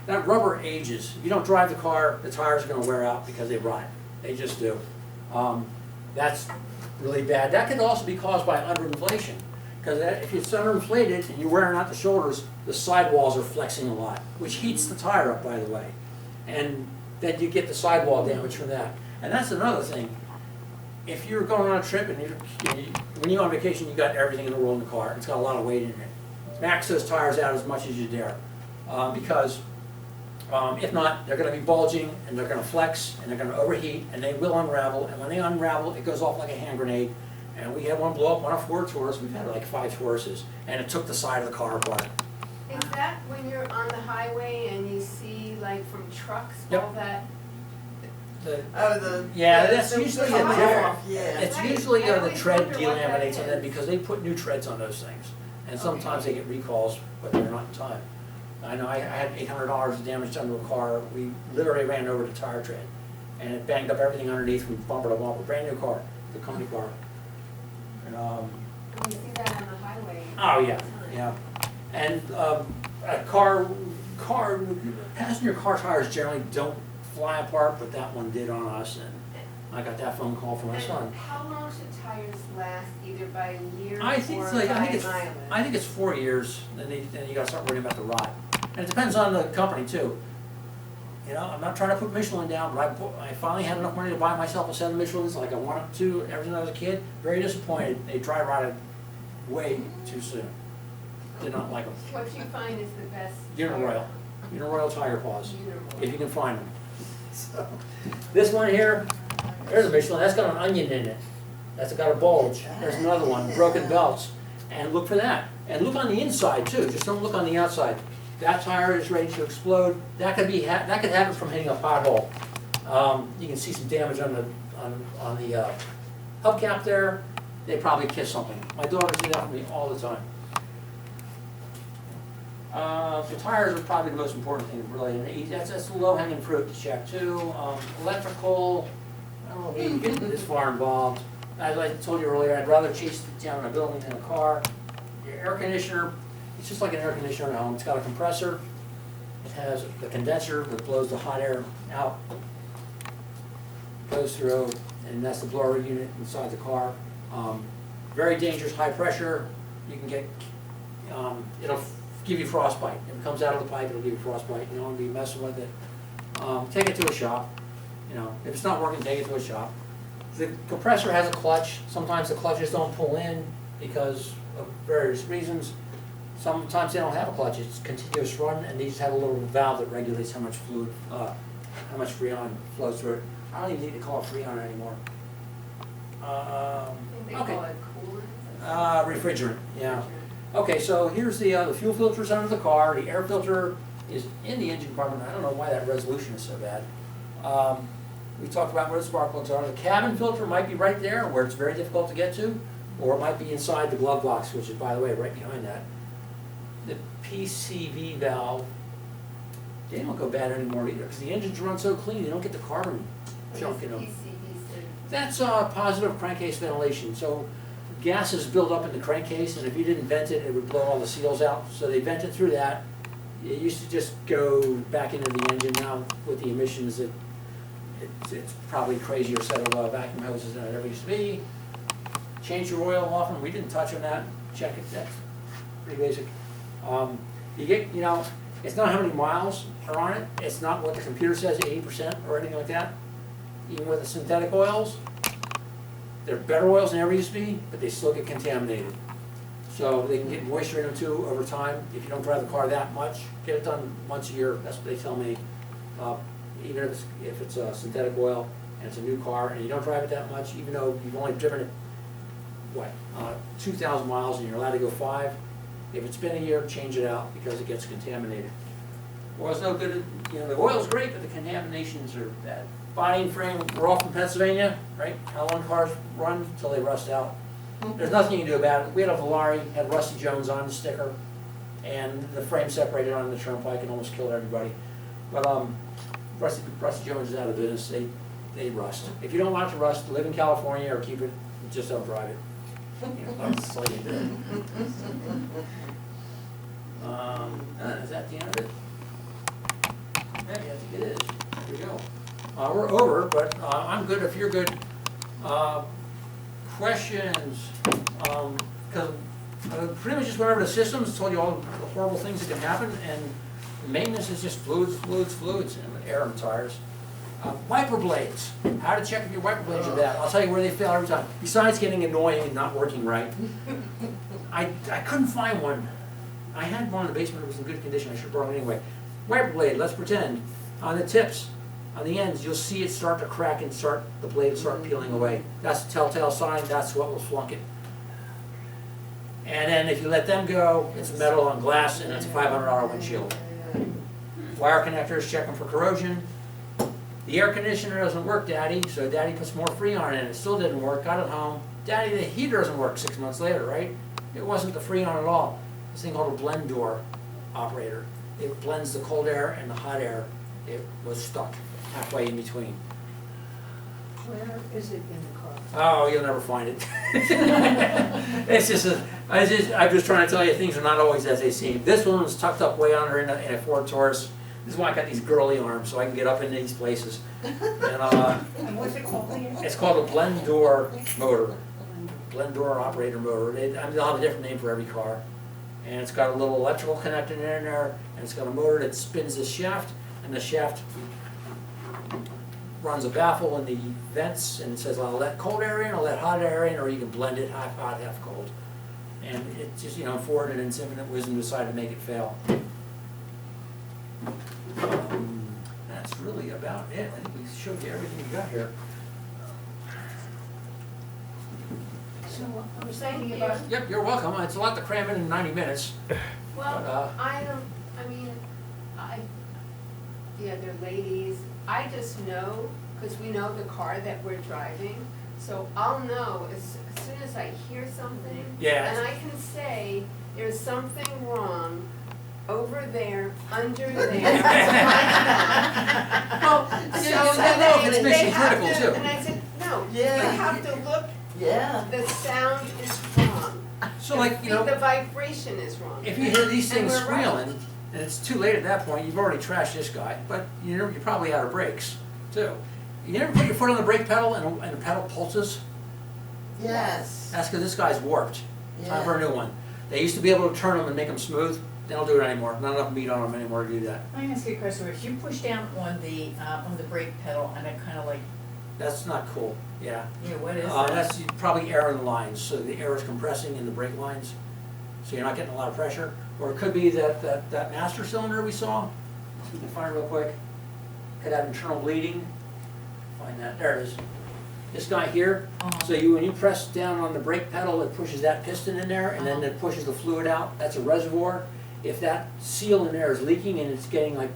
That rubber ages. If you don't drive the car, the tires are gonna wear out because they rot. They just do. That's really bad. That can also be caused by underinflation. Because if it's underinflated and you're wearing out the shoulders, the sidewalls are flexing a lot, which heats the tire up, by the way. And then you get the sidewall damage from that. And that's another thing. If you're going on a trip and when you're on vacation, you got everything in the world in the car. It's got a lot of weight in it. Max those tires out as much as you dare. Because if not, they're going to be bulging and they're going to flex and they're going to overheat and they will unravel. And when they unravel, it goes off like a hand grenade. And we had one blow up on a Ford Taurus. We've had like 5 Tauruses, and it took the side of the car apart. Is that when you're on the highway and you see like from trucks, Yep. all that? Yeah, that's the usually a come different. off, yeah. It's Right. usually I the always tread wonder what that delaminates on them is. because they put new treads on those things. And sometimes they get recalls, but they're not in time. I know I had $800 of damage done to a car. We literally ran over the tire tread. And it banged up everything underneath. We bumper them off. A brand new car, the company car. And, We see that on the highway. oh all yeah, the time. yeah. And passenger car tires generally don't fly apart, but that one did on us. And I got that phone call from my son. And how long should tires last, either by year I think or it's by like, mileage? I think it's 4 years, then you gotta start worrying about the rot. And it depends on the company too. You know, I'm not trying to put Michelin down, but I finally had enough money to buy myself a set of Michelins like I wanted to ever since I was a kid. Very disappointed, they dry rotted way too soon. Did not like them. What you find is the best? Uniroyal, Uniroyal Tiger Paws, Uniroyal. if you can find them. So, this one here, there's a Michelin, that's got an onion in it. That's got a bulge. There's another one, broken belts. And look for that. And look on the inside too, just don't look on the outside. That tire is ready to explode. That could happen from hitting a pothole. You can see some damage on the hubcap there. They probably kissed something. My daughters do that for me all the time. The tires are probably the most important thing related to eat. That's the low-hanging fruit to check too. Electrical, I don't know if you can get this far involved. As I told you earlier, I'd rather chase it down in a building than a car. Your air conditioner, it's just like an air conditioner at home. It's got a compressor. It has the condenser that blows the hot air out, goes through, and that's the blower unit inside the car. Very dangerous, high pressure. You can get, it'll give you frostbite. If it comes out of the pipe, it'll give you frostbite. You don't want to be messing with it. Take it to a shop. You know, if it's not working, take it to a shop. The compressor has a clutch. Sometimes the clutches don't pull in because of various reasons. Sometimes they don't have a clutch. It's continuous run, and these have a little valve that regulates how much fluid, how much Freon flows through it. I don't even need to call it Freon anymore. I think they Okay. call it coolant. Refrigerant, yeah. Okay, so here's the fuel filters under the car. The air filter is in the engine compartment. I don't know why that resolution is so bad. We talked about where the spark plugs are. The cabin filter might be right there where it's very difficult to get to, or it might be inside the glove box, which is, by the way, right behind that. The PCV valve, they don't go bad anymore either, because the engines run so clean, they don't get the carbon junk in them. PCV. That's positive crankcase ventilation. So gases build up in the crankcase, and if you didn't vent it, it would blow all the seals out. So they vent it through that. It used to just go back into the engine. Now with the emissions, it's probably a crazier set of vacuum hoses than it ever used to be. Change your oil often. We didn't touch on that. Check it. That's pretty basic. You get, you know, it's not how many miles are on it. It's not what the computer says, 80% or anything like that. Even with the synthetic oils, they're better oils than ever used to be, but they still get contaminated. So they can get moisture in them too over time. If you don't drive the car that much, get it done once a year. That's what they tell me. Even if it's a synthetic oil and it's a new car and you don't drive it that much, even though you've only driven it, 2,000 miles and you're allowed to go 5. If it's been a year, change it out because it gets contaminated. Oil's no good, you know, the oil's great, but the contaminations are bad. Body and frame, we're all from Pennsylvania, right? How long cars run until they rust out. There's nothing you can do about it. We had a Volare, had Rusty Jones on the sticker, and the frame separated on the turnpike and almost killed everybody. But Rusty Jones is out of business. They rust. If you don't want it to rust, live in California or keep it, just don't drive it. That's all you did. Is that the end of it? Yeah, I think it is. There we go. We're over, but I'm good if you're good. Questions? Because pretty much just went over the systems, told you all the horrible things that can happen, and maintenance is just fluids, and air and tires. Wiper blades. How to check if your wiper blades are bad. I'll tell you where they fail every time. Besides getting annoying and not working right, I couldn't find one. I had one in the basement that was in good condition. I should have brought it anyway. Wiper blade, let's pretend. On the tips, on the ends, you'll see it start to crack and the blade start peeling away. That's a telltale sign. That's what will flunk it. And then if you let them go, it's metal on glass, and it's a $500 windshield. Wire connectors, check them for corrosion. The air conditioner doesn't work, Daddy, so Daddy puts more Freon in it. It still didn't work, got it home. Daddy, the heater doesn't work 6 months later, right? It wasn't the Freon at all. This thing called a blend door operator. It blends the cold air and the hot air. It was stuck halfway in between. Where is it in the car? Oh, you'll never find it. I'm just trying to tell you, things are not always as they seem. This one was tucked up way under in a Ford Taurus. This is why I got these girly arms, so I can get up in these places. And what's it called again? It's called a blend door motor, blend door operator motor. They'll have a different name for every car. And it's got a little electrical connector in there, and it's got a motor that spins the shaft, and the shaft runs a baffle in the vents, and it says, I'll let cold air in, I'll let hot air in, or you can blend it half hot, half cold. And it just, Ford in its infinite wisdom decided to make it fail. That's really about it. I think we showed you everything we got here. So I was Thank thinking you. about, Yep, you're welcome. It's a lot to cram in 90 minutes. Well, But, the other ladies, I just know, because we know the car that we're driving, so I'll know as soon as I hear something. Yeah. And I can say, there's something wrong over there, under there, like that. Well, Yeah, you never know if it's mission critical, too. And I said, no, you Yeah. have to look, Yeah. the sound is wrong. So like, The vibration is wrong. if you hear these And things we're right. squealing, and it's too late at that point, you've already trashed this guy, but you're probably out of brakes, too. You never put your foot on the brake pedal and the pedal pulses? Yes. That's because this guy's warped. Time for a Yeah. new one. They used to be able to turn them and make them smooth. They don't do it anymore. Not enough meat on them anymore to do that. I ask you a question, if you push down on the brake pedal and it kind of like, That's not cool, yeah. what is that? That's probably air in the lines, so the air is compressing in the brake lines, so you're not getting a lot of pressure. Or it could be that master cylinder we saw, see if we can find it real quick. Could have internal bleeding. Find that, there it is. This guy here, so when you press down on the brake pedal, it pushes that piston in there, and then it pushes the fluid out. That's a reservoir. If that seal in there is leaking and it's getting like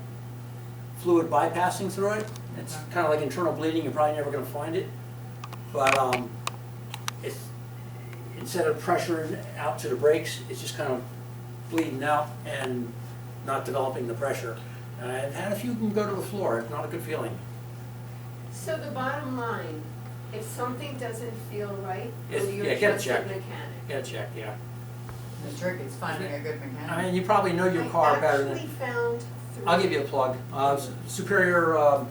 fluid bypassing through it, it's kind of like internal bleeding. You're probably never going to find it, but it's instead of pressuring out to the brakes, it's just kind of bleeding out and not developing the pressure. I've had a few of them go to the floor. It's not a good feeling. So the bottom line, if something doesn't feel right, It's- go to your yeah, get it trusted checked. mechanic. Get it checked, yeah. The trick is finding a good I mechanic. mean, you probably know your car better I than. actually found three. I'll give you a plug. Superior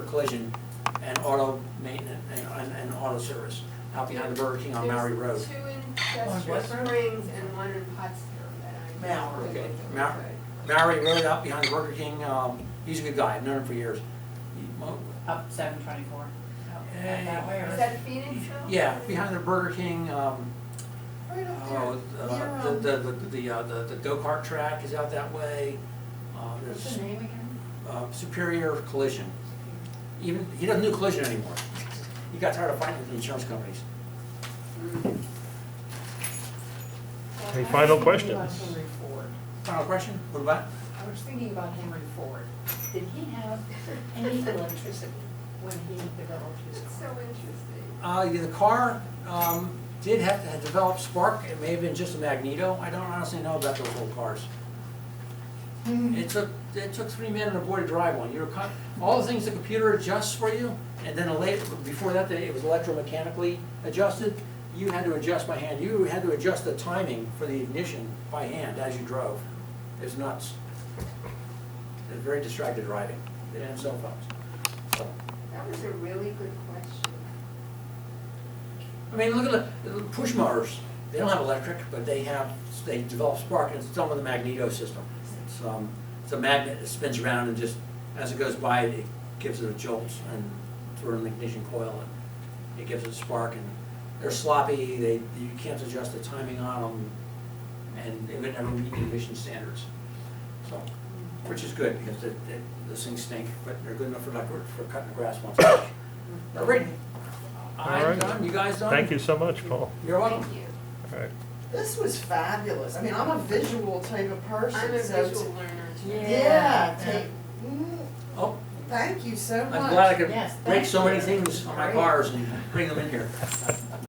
Collision and Auto Maintenance and Auto Service out behind the Burger King on Maury Road. There's two in On Chester what road? Springs and one in Pottstown that I know. Maury. Okay, Maury Road out behind the Burger King. He's a good guy. I've known him for years. Up 724, Hey. that way, or? Is that Phoenixville? Yeah, behind the Burger King. Right up there. The go-kart track is out that way. What's There's the name again? Superior Collision. Even, he doesn't do collision anymore. He got tired of fighting with the insurance companies. Any final questions? About Henry Ford. Final question? What about? I was thinking about Henry Ford. Did he have any electricity when he developed his It's car? so interesting. The car did have to develop spark. It may have been just a magneto. I don't honestly know about those old cars. It took 3 men and a boy to drive one. All the things the computer adjusts for you, and then before that it was electromechanically adjusted. you had to adjust by hand. You had to adjust the timing for the ignition by hand as you drove. It's nuts. It's very distracted driving. They didn't have cell phones. So, That was a really good question. I mean, look at the push motors. They don't have electric, but they develop spark, and it's done with a magneto system. It's a magnet that spins around, and just, as it goes by, it gives it a jolt, and through an ignition coil, and it gives it a spark, and they're sloppy, you can't adjust the timing on them, and they would never meet emission standards. So, which is good, because those things stink, but they're good enough for cutting the grass once a week. All right. I'm right. done, you guys done? Thank you so much, Paul. You're welcome. Thank you. All right. This was fabulous. I mean, I'm a visual type of person, I'm a so visual learner too. yeah, Oh, thank you so much. I'm glad I could Yes, break thank so many you. things on my Great. cars and bring them in here.